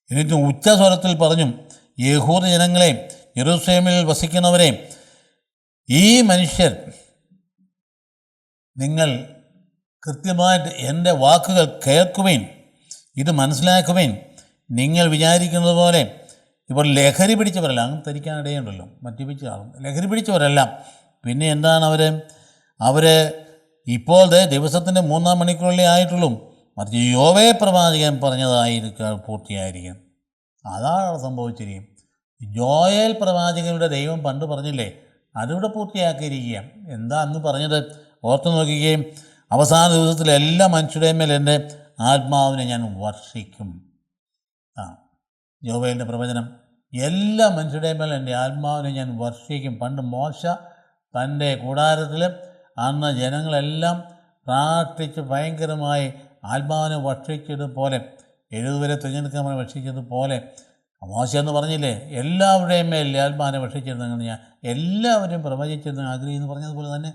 എന്നിട്ട് ഉച്ചസ്വരത്തിൽ പറഞ്ഞു, യഹൂദ ജനങ്ങളെ, യെരൂശലേമിൽ വസിക്കുന്നവരെ, ഈ മനുഷ്യർ നിങ്ങൾ കൃത്യമായിട്ട് എൻ്റെ വാക്കുകൾ കേൾക്കുവേൻ, ഇത് മനസ്സിലാക്കുവേൻ. നിങ്ങൾ വിചാരിക്കുന്നത് പോലെ ഇവർ ലഹരി പിടിച്ചവരല്ല. അങ്ങ് ധരിക്കാനിടയുണ്ടല്ലോ, മദ്യപിച്ച ആളും ലഹരി പിടിച്ചവരല്ല. പിന്നെ എന്താണ് അവർ ഇപ്പോൾ ദിവസത്തിൻ്റെ 3-ാം മണിക്കൂറിലേ ആയിട്ടുള്ളൂ. മറിച്ച് യോവേ പ്രവാചകൻ പറഞ്ഞതായിരിക്കും പൂർത്തിയായിരിക്കും. അതാണ് സംഭവിച്ചിരിക്കും. ജോയേൽ പ്രവാചകരുടെ ദൈവം പണ്ട് പറഞ്ഞില്ലേ, അതിവിടെ പൂർത്തിയാക്കിയിരിക്കുക. എന്താ അന്ന് പറഞ്ഞത്? ഓർത്തു നോക്കുകയും, അവസാന ദിവസത്തിൽ എല്ലാ മനുഷ്യരുടെയും മേൽ എൻ്റെ ആത്മാവിനെ ഞാൻ വർഷിക്കും. യോവേലിൻ്റെ പ്രവചനം, എല്ലാ മനുഷ്യരുടെയും മേൽ എൻ്റെ ആത്മാവിനെ ഞാൻ വർഷിക്കും. പണ്ട് മോശ തൻ്റെ കൂടാരത്തിൽ അന്ന് ജനങ്ങളെല്ലാം പ്രാർത്ഥിച്ച് ഭയങ്കരമായി ആത്മാവിനെ വർഷിച്ചതുപോലെ, 70 വരെ തിരഞ്ഞെടുക്കാൻ വർഷിച്ചതുപോലെ മോശ എന്ന് പറഞ്ഞില്ലേ, എല്ലാവരുടെയും മേൽ ആത്മാവിനെ വർഷിച്ചിരുന്നെങ്കിൽ ഞാൻ എല്ലാവരും പ്രവചിച്ചിരുന്ന ആഗ്രഹിക്കുന്നു പറഞ്ഞതുപോലെ തന്നെ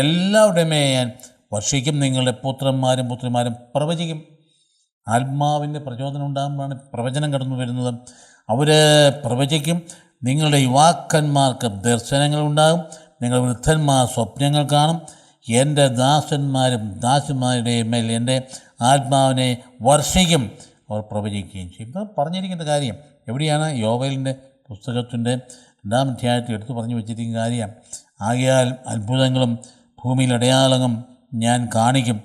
എല്ലാവരുടെയും മേൽ ഞാൻ വർഷിക്കും. നിങ്ങളുടെ പുത്രന്മാരും പുത്രിമാരും പ്രവചിക്കും. ആത്മാവിൻ്റെ പ്രചോദനം ഉണ്ടാകുമ്പോഴാണ് പ്രവചനം കടന്നു വരുന്നത്. അവർ പ്രവചിക്കും. നിങ്ങളുടെ യുവാക്കന്മാർക്ക് ദർശനങ്ങളുണ്ടാകും, നിങ്ങൾ വൃദ്ധന്മാർ സ്വപ്നങ്ങൾ കാണും. എൻ്റെ ദാസന്മാരും ദാസിമാരുടെയും മേൽ എൻ്റെ ആത്മാവിനെ വർഷിക്കും, അവർ പ്രവചിക്കുകയും ചെയ്യും. ഇപ്പം പറഞ്ഞിരിക്കുന്ന കാര്യം എവിടെയാണ്? യോവേലിൻ്റെ പുസ്തകത്തിൻ്റെ 2-ാം അധ്യായത്തിൽ എടുത്തു പറഞ്ഞു വെച്ചിരിക്കുന്ന കാര്യം. ആകയാൽ അത്ഭുതങ്ങളും ഭൂമിയിൽ അടയാളങ്ങളും ഞാൻ കാണിക്കും.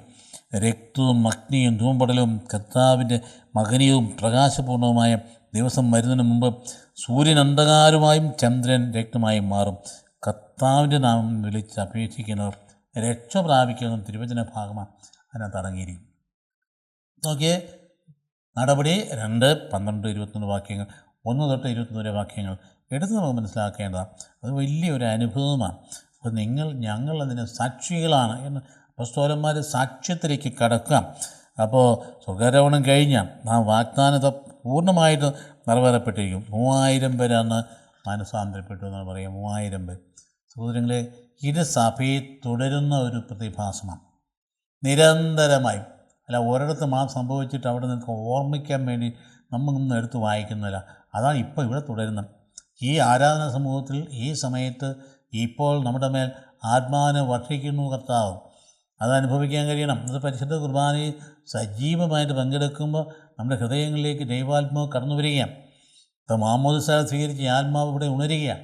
രക്തവും അഗ്നിയും ധൂമ്പടലവും കർത്താവിൻ്റെ മഹനീയവും പ്രകാശപൂർണവുമായ ദിവസം വരുന്നതിന് മുമ്പ് സൂര്യൻ അന്ധകാരമായും ചന്ദ്രൻ രക്തമായും മാറും. കർത്താവിൻ്റെ നാമം വിളിച്ച് അപേക്ഷിക്കുന്നവർ രക്ഷ പ്രാപിക്കുന്ന തിരുവചന ഭാഗമാണ് അതിനകത്ത് അടങ്ങിയിരിക്കും. നോക്കിയേ, നടപടി 2, 12, 21 വാക്യങ്ങൾ, 1 തൊട്ട് 21 വരെ വാക്യങ്ങൾ എടുത്ത് നമുക്ക് മനസ്സിലാക്കേണ്ടതാണ്. അത് വലിയൊരു അനുഭവമാണ്. അപ്പോൾ ഞങ്ങൾ അതിന് സാക്ഷികളാണ് എന്ന് അപ്പോസ്തലന്മാർ സാക്ഷ്യത്തിലേക്ക് കടക്കുക. അപ്പോൾ സ്വർഗാരോഹണം കഴിഞ്ഞ ആ വാഗ്ദാനത പൂർണ്ണമായിട്ട് നിറവേറപ്പെട്ടിരിക്കും. 3000 പേരാണ് മാനസാന്തരപ്പെട്ടു എന്നാണ് പറയുക. 3000 പേർ. സഹോദരങ്ങളെ, ഇത് സഭയിൽ തുടരുന്ന ഒരു പ്രതിഭാസമാണ്. നിരന്തരമായി, അല്ല ഒരിടത്ത് സംഭവിച്ചിട്ട് അവിടെ നിങ്ങൾക്ക് ഓർമ്മിക്കാൻ വേണ്ടി നമ്മളൊന്നും എടുത്ത് വായിക്കുന്നില്ല. അതാണ് ഇപ്പോൾ ഇവിടെ തുടരുന്നത്. ഈ ആരാധനാ സമൂഹത്തിൽ ഈ സമയത്ത് ഇപ്പോൾ നമ്മുടെ മേൽ ആത്മാവിനെ വർഷിക്കുന്നു കർത്താവ്. അത് അനുഭവിക്കാൻ കഴിയണം. അത് പരിശുദ്ധ കുർബാനയിൽ സജീവമായിട്ട് പങ്കെടുക്കുമ്പോൾ നമ്മുടെ ഹൃദയങ്ങളിലേക്ക് ദൈവാത്മാവ് കടന്നു വരികയാണ്. ഇപ്പോൾ മാമോദിസ സ്വീകരിച്ച് ആത്മാവ് ഇവിടെ ഉണരുക,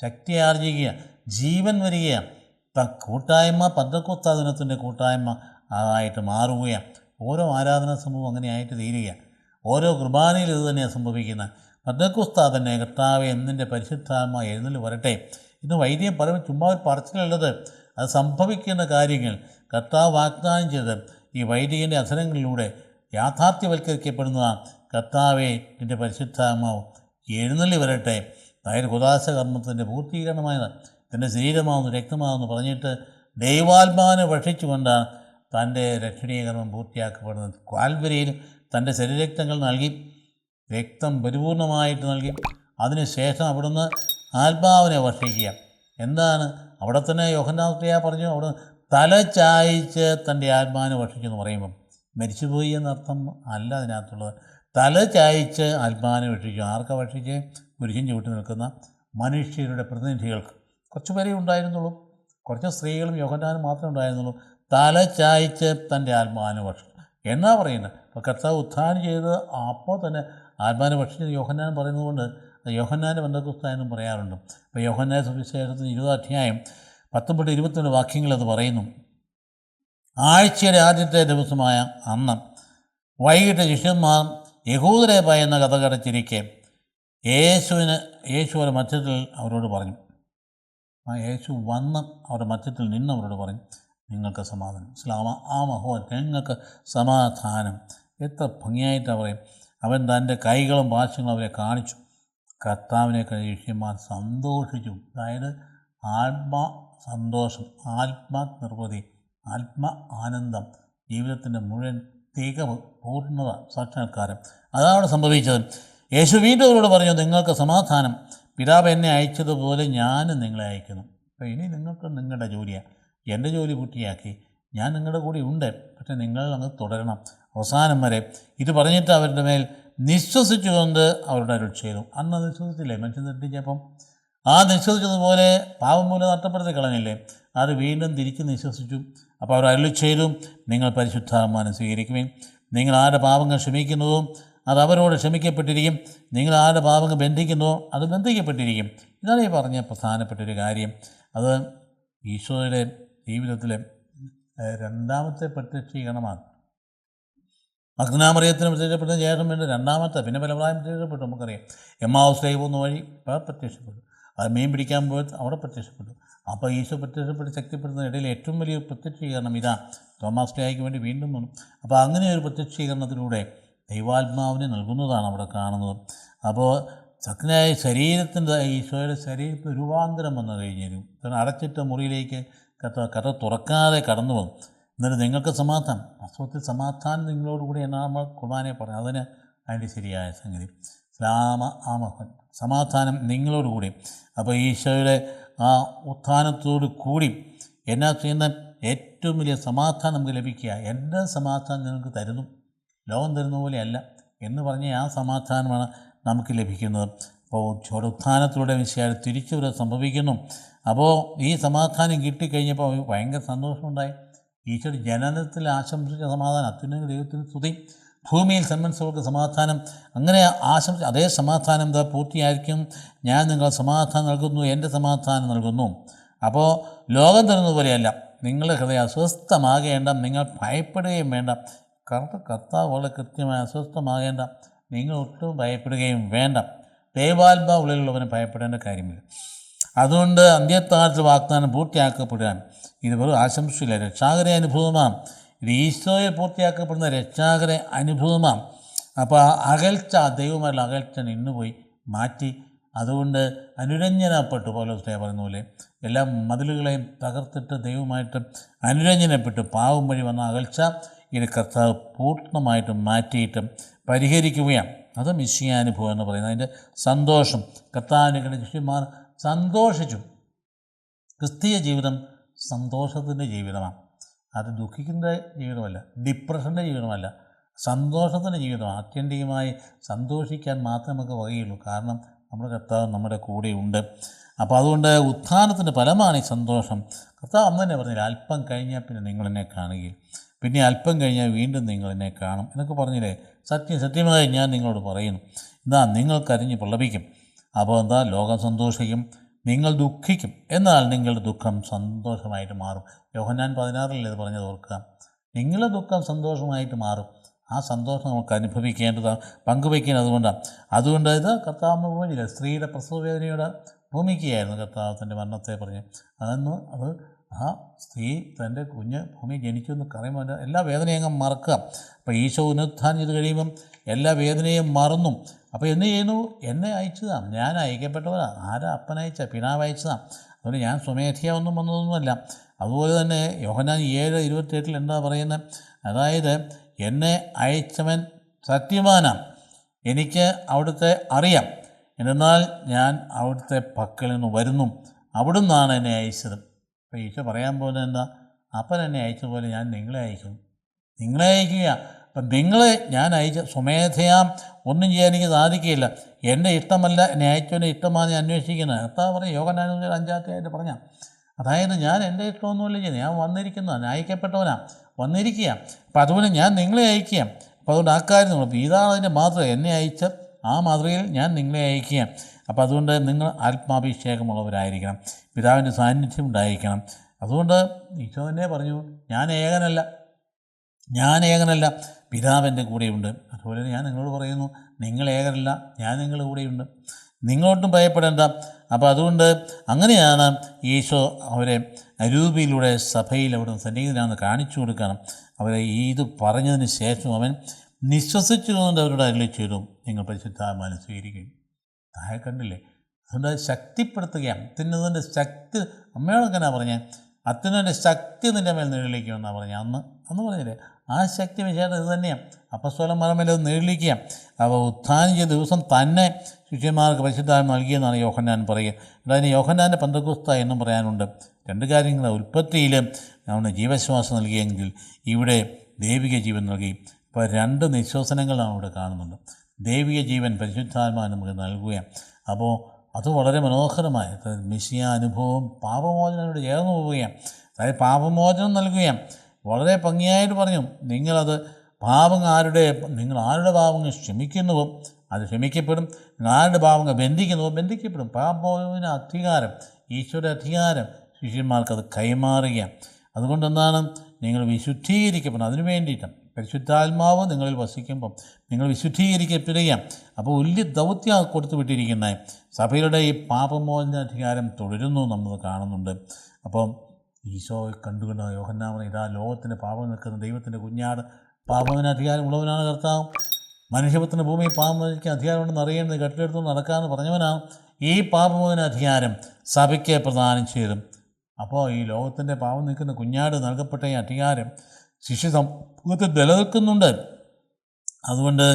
ശക്തി ആർജിക്കുക, ജീവൻ വരികയാണ്. ഇപ്പം കൂട്ടായ്മ പെന്തക്കോസ്ത് ദിനത്തിൻ്റെ കൂട്ടായ്മ ആയിട്ട് മാറുകയാണ്. ഓരോ ആരാധനാ സമൂഹം അങ്ങനെയായിട്ട് തീരുകയാണ്. ഓരോ കുർബാനയിൽ ഇത് തന്നെയാണ് സംഭവിക്കുന്നത്. പെന്തക്കോസ്ത് തന്നെ കർത്താവെ എന്നിൻ്റെ പരിശുദ്ധാത്മ എഴുന്നള്ളി വരട്ടെ. ഇന്ന് വൈദ്യം പറയുമ്പോൾ ചുമ്മാ ഒരു പറച്ചിലുള്ളത്, അത് സംഭവിക്കുന്ന കാര്യങ്ങൾ കർത്താവ് വാഗ്ദാനം ചെയ്ത് ഈ വൈദികൻ്റെ അധരങ്ങളിലൂടെ യാഥാർത്ഥ്യവൽക്കരിക്കപ്പെടുന്നതാണ്. കർത്താവെ നിൻ്റെ പരിശുദ്ധാത്മാവ് എഴുന്നള്ളി വരട്ടെ. അതായത് കുദാശ കർമ്മത്തിൻ്റെ പൂർത്തീകരണമായത് തൻ്റെ ശരീരമാവുന്നു രക്തമാവുന്നു പറഞ്ഞിട്ട് ദൈവാത്മാവിനെ ഭക്ഷിച്ചുകൊണ്ടാണ് തൻ്റെ രക്ഷണീയ കർമ്മം പൂർത്തിയാക്കപ്പെടുന്നത്. കാൽവരിയിൽ തൻ്റെ ശരീരരക്തങ്ങൾ നൽകി, രക്തം പരിപൂർണമായിട്ട് നൽകി, അതിനുശേഷം അവിടുന്ന് ആത്മാവിനെ ഭക്ഷിക്കുക. എന്താണ് അവിടെ തന്നെ യോഹന്നാൻ പറഞ്ഞു, അവിടെ തല ചായ്ച്ച് തൻ്റെ ആത്മാവിനെ ഭക്ഷിക്കുമെന്ന് പറയുമ്പം മരിച്ചുപോയി എന്നർത്ഥം അല്ല അതിനകത്തുള്ളത്. തല ചായ്ച്ച് ആത്മാവിനെ ഭക്ഷിക്കും. ആർക്കാ ഭക്ഷിച്ച്? കുരിശിൻ ചവിട്ടി നിൽക്കുന്ന മനുഷ്യരുടെ പ്രതിനിധികൾക്ക്. കുറച്ച് പേരേ ഉണ്ടായിരുന്നുള്ളൂ, കുറച്ച് സ്ത്രീകളും യോഹന്നാനും മാത്രമേ ഉണ്ടായിരുന്നുള്ളൂ. തല ചായ്ച്ച് തൻ്റെ ആത്മാവിനെ ഭക്ഷിക്കും എന്നാ പറയുന്നത്. അപ്പോൾ കർത്താവ് ഉത്ഥാനം ചെയ്ത് അപ്പോൾ തന്നെ ആത്മാവിനെ ഭക്ഷിച്ചത് യോഹന്നാൻ പറയുന്നത് കൊണ്ട് യോഹന്നാൻ്റെ പെന്തക്കോസ്തായെന്നും പറയാറുണ്ട്. അപ്പോൾ യോഹന്നാന്റെ സുവിശേഷത്തിന് 20 അധ്യായം 19-22 വാക്യങ്ങളത് പറയുന്നു. ആഴ്ചയുടെ ആദ്യത്തെ ദിവസമായ അന്ന് വൈകിട്ട് ശിഷ്യന്മാർ യഹൂദരെ ഭയന്ന കഥ കടച്ചിരിക്കെ യേശു അവരുടെ മധ്യത്തിൽ അവരോട് പറഞ്ഞു. യേശു വന്ന് അവരുടെ മധ്യത്തിൽ നിന്ന് അവരോട് പറഞ്ഞു, നിങ്ങൾക്ക് സമാധാനം. ആ മഹോ, ഞങ്ങൾക്ക് സമാധാനം. എത്ര ഭംഗിയായിട്ടാണ് പറയും. അവൻ തൻ്റെ കൈകളും പാർശ്വങ്ങളും അവരെ കാണിച്ചു. കർത്താവിനെ കഴിഞ്ഞ ശിഷ്യന്മാർ സന്തോഷിച്ചു. അതായത് സന്തോഷം, ആത്മനിർവൃതി, ആനന്ദം, ജീവിതത്തിൻ്റെ മുഴുവൻ തികവ്, പൂർണ്ണത, സാക്ഷാത്കാരം, അതാണ് സംഭവിച്ചത്. യേശു വീണ്ടും അവരോട് പറഞ്ഞു, നിങ്ങൾക്ക് സമാധാനം. പിതാവ് എന്നെ അയച്ചതുപോലെ ഞാനും നിങ്ങളെ അയക്കുന്നു. അപ്പോൾ ഇനി നിങ്ങൾക്ക് നിങ്ങളുടെ ജോലിയാണ്. എൻ്റെ ജോലി പൂർത്തിയാക്കി ഞാൻ നിങ്ങളുടെ കൂടെ ഉണ്ട്, പക്ഷേ നിങ്ങൾ അങ്ങ് തുടരണം അവസാനം വരെ. ഇത് പറഞ്ഞിട്ട് അവരുടെ മേൽ നിശ്വസിച്ചുകൊണ്ട് അവരുടെ അരുൾ ചെയ്തു. അന്ന് നിശ്വസിച്ചില്ലേ മനുഷ്യൻ തെറ്റിച്ചപ്പം? ആ നിശ്വസിച്ചതുപോലെ പാപം മൂലം നഷ്ടപ്പെടുത്തി കളഞ്ഞില്ലേ, അത് വീണ്ടും തിരിച്ച് നിശ്വസിച്ചു. അപ്പോൾ അവർ അരുളി ചെയ്തു, നിങ്ങൾ പരിശുദ്ധാത്മാവിനെ സ്വീകരിക്കുവിൻ. നിങ്ങൾ ആരുടെ പാപങ്ങൾ ക്ഷമിക്കുന്നുവോ അത് അവരോട് ക്ഷമിക്കപ്പെട്ടിരിക്കും. നിങ്ങൾ ആരുടെ പാപങ്ങൾ ബന്ധിക്കുന്നുവോ അത് ബന്ധിക്കപ്പെട്ടിരിക്കും. ഇതാണ് ഈ പറഞ്ഞ പ്രധാനപ്പെട്ടൊരു കാര്യം. അത് ഈശോയുടെ ജീവിതത്തിലെ രണ്ടാമത്തെ പ്രത്യക്ഷീകരണമാണ്. മഗ്ദലനാമറിയത്തിന് പ്രത്യക്ഷപ്പെട്ട ശേഷം വേണ്ട രണ്ടാമത്തെ, പിന്നെ പല പ്രായം പ്രത്യക്ഷപ്പെട്ടു. നമുക്കറിയാം, എമ്മാവുസിലേക്ക് പോകുന്ന വഴി പ്രത്യക്ഷപ്പെട്ടു. അത് മീൻ പിടിക്കാൻ പോയി അവിടെ പ്രത്യക്ഷപ്പെട്ടു. അപ്പോൾ ഈശോ പ്രത്യക്ഷപ്പെട്ട് ശക്തിപ്പെടുന്ന ഇടയിൽ ഏറ്റവും വലിയ പ്രത്യക്ഷീകരണം ഇതാ. തോമാസ് ലേയായ്ക്ക് വേണ്ടി വീണ്ടും വന്നു. അപ്പോൾ അങ്ങനെ ഒരു പ്രത്യക്ഷീകരണത്തിലൂടെ ദൈവാത്മാവിനെ നൽകുന്നതാണ് അവിടെ കാണുന്നത്. അപ്പോൾ ശക്തനായ ശരീരത്തിൻ്റെ, ഈശോയുടെ ശരീരത്തിന് രൂപാന്തരം വന്നു കഴിഞ്ഞാലും അടച്ചിട്ട മുറിയിലേക്ക് കഥ തുറക്കാതെ കടന്നു പോകും. എന്നിട്ട് നിങ്ങൾക്ക് സമാധാനം, വാസ്തവത്തിൽ സമാധാനം നിങ്ങളോടുകൂടി എന്നാണ് നമ്മൾ കുർബാനയെ പറയുന്നത്. അതിന് അതിൻ്റെ ശരിയായ സംഗതി ആമഹൻ, സമാധാനം നിങ്ങളോടുകൂടി. അപ്പോൾ ഈശോയുടെ ആ ഉത്ഥാനത്തോടു കൂടി എന്നാ ചെയ്യുന്ന ഏറ്റവും വലിയ സമാധാനം നമുക്ക് ലഭിക്കുക. എൻ്റെ സമാധാനം നിങ്ങൾക്ക് തരുന്നു, ലോകം തരുന്ന പോലെയല്ല എന്ന് പറഞ്ഞ ആ സമാധാനമാണ് നമുക്ക് ലഭിക്കുന്നത്. അപ്പോൾ ഉത്ഥാനത്തിലൂടെ വിഷയം തിരിച്ചുവരെ സംഭവിക്കുന്നു. അപ്പോൾ ഈ സമാധാനം കിട്ടിക്കഴിഞ്ഞപ്പോൾ ഭയങ്കര സന്തോഷമുണ്ടായി. ഈശോയുടെ ജനനത്തിൽ ആശംസിച്ച സമാധാനം, അത്യുന്നത ദൈവത്തിന് സ്തുതി. ഭൂമിയിൽ സന്മനസ്സുകൾക്ക് സമാധാനം. അങ്ങനെ ആശംസിച്ച അതേ സമാധാനം എന്താ പൂർത്തിയായിരിക്കും. ഞാൻ നിങ്ങൾ സമാധാനം നൽകുന്നു, എൻ്റെ സമാധാനം നൽകുന്നു. അപ്പോൾ ലോകം തരുന്നത് പോലെയല്ല. നിങ്ങളുടെ ഹൃദയം അസ്വസ്ഥമാകേണ്ട, നിങ്ങൾ ഭയപ്പെടുകയും വേണ്ട. കർത്താവ് വളരെ കൃത്യമായി അസ്വസ്ഥമാകേണ്ട, നിങ്ങൾ ഒട്ടും ഭയപ്പെടുകയും വേണ്ട. ദൈവാത്മാ ഉള്ളിലുള്ളവന് ഭയപ്പെടേണ്ട കാര്യമില്ല. അതുകൊണ്ട് അന്ത്യത്താഴത്തിൽ വാഗ്ദാനം പൂർത്തിയാക്കപ്പെടാൻ ഇത് വെറും ആശംസയില്ല, രക്ഷാകര അനുഭവമാണ്. ഇത് ഈശോയെ പൂർത്തിയാക്കപ്പെടുന്ന രക്ഷാകര അനുഭവമാണ്. അപ്പോൾ അകൽച്ച, ദൈവമായിട്ടുള്ള അകൽച്ച നിന്നുപോയി മാറ്റി. അതുകൊണ്ട് അനുരഞ്ജനപ്പെട്ടു. പൗലോസ് പറയുന്ന പോലെ എല്ലാ മതിലുകളെയും തകർത്തിട്ട് ദൈവമായിട്ട് അനുരഞ്ജനപ്പെട്ടു. പാവം വഴി വന്ന അകൽച്ച ഇത് കർത്താവ് പൂർണ്ണമായിട്ടും മാറ്റിയിട്ടും പരിഹരിക്കുകയാണ്. അത് മിശിഹാനുഭവം എന്ന് പറയുന്നത്. അതിൻ്റെ സന്തോഷം കർത്താവിനെ കണ്ട് ശിഷ്യന്മാർ സന്തോഷിച്ചു. ക്രിസ്തീയ ജീവിതം സന്തോഷത്തിൻ്റെ ജീവിതമാണ്. അത് ദുഃഖിക്കുന്ന ജീവിതമല്ല, ഡിപ്രഷൻ്റെ ജീവിതമല്ല, സന്തോഷത്തിൻ്റെ ജീവിതമാണ്. ആത്യന്തികമായി സന്തോഷിക്കാൻ മാത്രമേ നമുക്ക് വകയുള്ളൂ. കാരണം നമ്മുടെ കർത്താവ് നമ്മുടെ കൂടെയുണ്ട്. അപ്പോൾ അതുകൊണ്ട് ഉത്ഥാനത്തിൻ്റെ ഫലമാണ് ഈ സന്തോഷം. കർത്താവ് അന്ന് തന്നെ പറഞ്ഞില്ല, അല്പം കഴിഞ്ഞാൽ പിന്നെ നിങ്ങളെന്നെ കാണുകയും പിന്നെ അല്പം കഴിഞ്ഞാൽ വീണ്ടും നിങ്ങളെന്നെ കാണും എന്നൊക്കെ പറഞ്ഞില്ലേ. സത്യമായി ഞാൻ നിങ്ങളോട് പറയുന്നു, നിങ്ങൾ കരഞ്ഞ് പ്രളപിക്കും. അപ്പോൾ ലോകം സന്തോഷിക്കും, നിങ്ങൾ ദുഃഖിക്കും, എന്നാൽ നിങ്ങളുടെ ദുഃഖം സന്തോഷമായിട്ട് മാറും. യോഹന്നാൻ 16 ഇത് പറഞ്ഞത് ഓർക്കുക. നിങ്ങളുടെ ദുഃഖം സന്തോഷമായിട്ട് മാറും. ആ സന്തോഷം നമുക്ക് അനുഭവിക്കേണ്ടതാണ്, പങ്കുവയ്ക്കേണ്ടത്. അതുകൊണ്ട് ഇത് കർത്താവ് ഭൂമിയില്ല, സ്ത്രീയുടെ പ്രസവവേദനയുടെ ഭൂമിക്കുകയായിരുന്നു കർത്താവ് തൻ്റെ മരണത്തെ പറഞ്ഞ്. അത് ആ സ്ത്രീ തൻ്റെ കുഞ്ഞ് ഭൂമി ജനിച്ചു എന്ന് പറയുമ്പോൾ എല്ലാ വേദനയും അങ്ങ് മറക്കുക. അപ്പോൾ ഈശോ ഉന്നതം ചെയ്ത് കഴിയുമ്പം എല്ലാ വേദനയും മറന്നു. അപ്പോൾ എന്ത് ചെയ്യുന്നു? എന്നെ അയച്ചതാണ്, ഞാൻ അയക്കപ്പെട്ടവരാണ്. ആരാ? അപ്പനയച്ച, പിതാവ് അയച്ചതാണ്. അതുകൊണ്ട് ഞാൻ സ്വമേധയാ ഒന്നും വന്നതൊന്നുമല്ല. അതുപോലെ തന്നെ യോഹന്നാൻ 7:28 എന്താ പറയുന്നത്? അതായത് എന്നെ അയച്ചവൻ സത്യവാനാണ്, എനിക്ക് അവിടുത്തെ അറിയാം, എന്നാൽ ഞാൻ അവിടുത്തെ പക്കൽ നിന്ന് വരുന്നു, അവിടുന്നാണ് എന്നെ അയച്ചത്. അപ്പോൾ ഈശോ പറയാൻ പോകുന്നത് എന്താ? അപ്പൻ എന്നെ അയച്ചതുപോലെ ഞാൻ നിങ്ങളെ അയക്കും, നിങ്ങളെ അയക്കുക. അപ്പം നിങ്ങളെ ഞാൻ അയച്ച സ്വമേധയാ ഒന്നും ചെയ്യാൻ എനിക്ക് സാധിക്കുകയില്ല. എൻ്റെ ഇഷ്ടമല്ല, എന്നെ അയച്ചവൻ്റെ ഇഷ്ടമാണ് ഞാൻ അന്വേഷിക്കുന്നത്. കർത്താവ് പറഞ്ഞ യോഹന്നാൻ 5 പറഞ്ഞ, അതായത് ഞാൻ എൻ്റെ ഇഷ്ടമൊന്നുമില്ല ചെയ്യുന്നത്, ഞാൻ വന്നിരിക്കുന്നതാണ്, അയക്കപ്പെട്ടവനാണ്, വന്നിരിക്കുക. അപ്പം അതുപോലെ ഞാൻ നിങ്ങളെ അയക്കുക. അപ്പോൾ അതുകൊണ്ട് ആ കാര്യം നമ്മൾ ഇതാണ് അതിൻ്റെ മാതൃക, എന്നെ അയച്ച ആ മാതൃകയിൽ ഞാൻ നിങ്ങളെ അയക്കുക. അപ്പോൾ അതുകൊണ്ട് നിങ്ങൾ ആത്മാഭിഷേകമുള്ളവരായിരിക്കണം, പിതാവിൻ്റെ സാന്നിധ്യം ഉണ്ടായിരിക്കണം. അതുകൊണ്ട് ഈശോ തന്നെ പറഞ്ഞു, ഞാൻ ഏകനല്ല, പിതാവിൻ്റെ കൂടെയുണ്ട്. അതുപോലെ ഞാൻ നിങ്ങളോട് പറയുന്നു, നിങ്ങൾ ഏകനല്ല, ഞാൻ നിങ്ങളുടെ കൂടെയുണ്ട്, നിങ്ങളൊട്ടും ഭയപ്പെടേണ്ട. അപ്പോൾ അതുകൊണ്ട് അങ്ങനെയാണ് ഈശോ അവരെ അരൂപിയിലൂടെ സഭയിൽ അവിടെ സന്നിഹിതനാണെന്ന് കാണിച്ചു കൊടുക്കണം. അവരെ ഇത് പറഞ്ഞതിന് ശേഷം അവൻ നിശ്വസിച്ചുകൊണ്ട് അവരോട് അരുളി ചെയ്തു, നിങ്ങൾ പരിശുദ്ധാത്മാവിനെ സ്വീകരിക്കും. താഴെ കണ്ടില്ലേ? അതുകൊണ്ട് ശക്തിപ്പെടുത്തുകയാണ്. അത്യുന്നതൻ്റെ ശക്തി, അമ്മയോട് എങ്ങനെയാണ് പറഞ്ഞത്? അത്യുന്നതൻ്റെ ശക്തി നിൻ്റെ മേൽ നിഴലിക്കുമെന്നാണ് പറഞ്ഞത്. അന്ന് പറഞ്ഞില്ലേ, ആ ശക്തി വിശേഷം ഇത് തന്നെയാണ്. അപ്പസ്തലന്മാരുടെ മേലെ അത് നിഴലിക്കുക. അപ്പോൾ ഉത്ഥാനം ചെയ്ത ദിവസം തന്നെ ശിഷ്യന്മാർക്ക് പരിശുദ്ധാത്മ നൽകിയെന്നാണ് യോഹന്നാൻ പറയുക. അതായത് യോഹന്നാൻ്റെ പെന്തക്കോസ്ത എന്നും പറയാനുണ്ട്. 2 കാര്യങ്ങൾ. ഉൽപ്പത്തിയിൽ അവന് ജീവശ്വാസം നൽകിയെങ്കിൽ ഇവിടെ ദൈവിക ജീവൻ നൽകി. ഇപ്പോൾ 2 നിശ്വസനങ്ങളാണ് ഇവിടെ കാണുന്നുണ്ട്. ദൈവിക ജീവൻ പരിശുദ്ധാത്മാവ് നമുക്ക് നൽകുകയാണ്. അപ്പോൾ അത് വളരെ മനോഹരമായ മിശിഹാ അനുഭവം പാപമോചനോട് ചേർന്ന് പോവുകയാണ്. അതായത് പാപമോചനം നൽകുകയാണ്. വളരെ ഭംഗിയായിട്ട് പറഞ്ഞു, നിങ്ങൾ ആരുടെ പാപങ്ങൾ ക്ഷമിക്കുന്നുവോ അത് ക്ഷമിക്കപ്പെടും, ആരുടെ പാപങ്ങൾ ബന്ധിക്കുന്നുവോ ബന്ധിക്കപ്പെടും. പാപമോചന അധികാരം, ഈശോയുടെ അധികാരം ശിഷ്യന്മാർക്കത് കൈമാറുകയാണ്. അതുകൊണ്ടെന്താണ്? നിങ്ങൾ വിശുദ്ധീകരിക്കപ്പെടണം. അതിനു വേണ്ടിയിട്ടാണ് പരിശുദ്ധാത്മാവ് നിങ്ങളിൽ വസിക്കുമ്പം നിങ്ങൾ വിശുദ്ധീകരിക്കപ്പെടുക. അപ്പോൾ വലിയ ദൗത്യം കൊടുത്തു വിട്ടിരിക്കുന്നത് സഭയുടെ ഈ പാപമോചന അധികാരം തുടരുന്നു നമ്മൾ കാണുന്നുണ്ട്. അപ്പം ഈശോയെ കണ്ടുകൊണ്ട് യോഹന്നാൻ ഇതാ ലോകത്തിൻ്റെ പാപം നിൽക്കുന്ന ദൈവത്തിൻ്റെ കുഞ്ഞാട്, പാപമോചന അധികാരമുള്ളവനാണ് കർത്താവ്. മനുഷ്യപുത്രൻ്റെ ഭൂമിയിൽ പാപമോചിക്കാൻ അധികാരമുണ്ടെന്ന് അറിയേണ്ടത് കെട്ടിലെടുത്ത് നടക്കാമെന്ന് പറഞ്ഞവനാണ്. ഈ പാപമോചന അധികാരം സഭയ്ക്ക് പ്രദാനം ചെയ്തും. അപ്പോൾ ഈ ലോകത്തിൻ്റെ പാപം നിൽക്കുന്ന കുഞ്ഞാട് നൽകപ്പെട്ട ഈ അധികാരം ശിഷ്യ സമൂഹത്തിൽ നിലനിൽക്കുന്നുണ്ട്. അതുകൊണ്ട്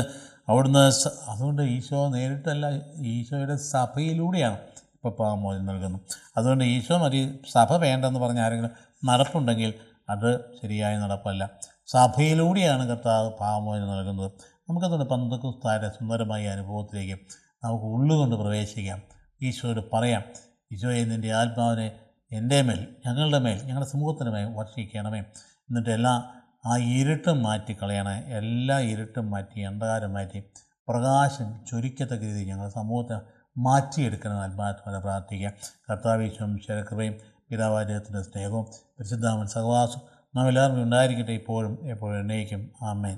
ഈശോ നേരിട്ടല്ല, ഈശോയുടെ സഭയിലൂടെയാണ് ഇപ്പോൾ പാപമോചനം നൽകുന്നത്. അതുകൊണ്ട് ഈശോ സഭ വേണ്ടെന്ന് പറഞ്ഞ ആരെങ്കിലും നടപ്പുണ്ടെങ്കിൽ അത് ശരിയായ നടപ്പല്ല. സഭയിലൂടെയാണ് കർത്താവ് പാപമോചനം നൽകുന്നത്. നമുക്കതുകൊണ്ട് പെന്തക്കോസ്തായുടെ സുന്ദരമായ അനുഭവത്തിലേക്ക് നമുക്ക് ഉള്ളുകൊണ്ട് പ്രവേശിക്കാം. ഈശോയോട് പറയാം, ഈശോയെ നിൻ്റെ ആത്മാവിനെ എൻ്റെ മേൽ, ഞങ്ങളുടെ മേൽ, ഞങ്ങളുടെ സമൂഹത്തിൻ്റെ മേൽ വർഷിക്കണമേ. എന്നിട്ട് ആ ഇരുട്ടും മാറ്റിക്കളയണേ. എല്ലാ ഇരുട്ടും മാറ്റി, അന്ധകാരം മാറ്റി, പ്രകാശം ചൊരിക്കത്തക്ക രീതിയിൽ ഞങ്ങളുടെ സമൂഹത്തെ മാറ്റിയെടുക്കണം. ആത്മാർത്ഥമായി പ്രാർത്ഥിക്കുക. കർത്താവീശ്വരം ശരകൃപയും പിതാവാര്യത്തിൻ്റെ സ്നേഹവും പരിശുദ്ധാമൻ സഹവാസം നാം എല്ലാവരും ഉണ്ടായിരിക്കട്ടെ, ഇപ്പോഴും എപ്പോഴും എന്നേക്കും. ആമേൻ.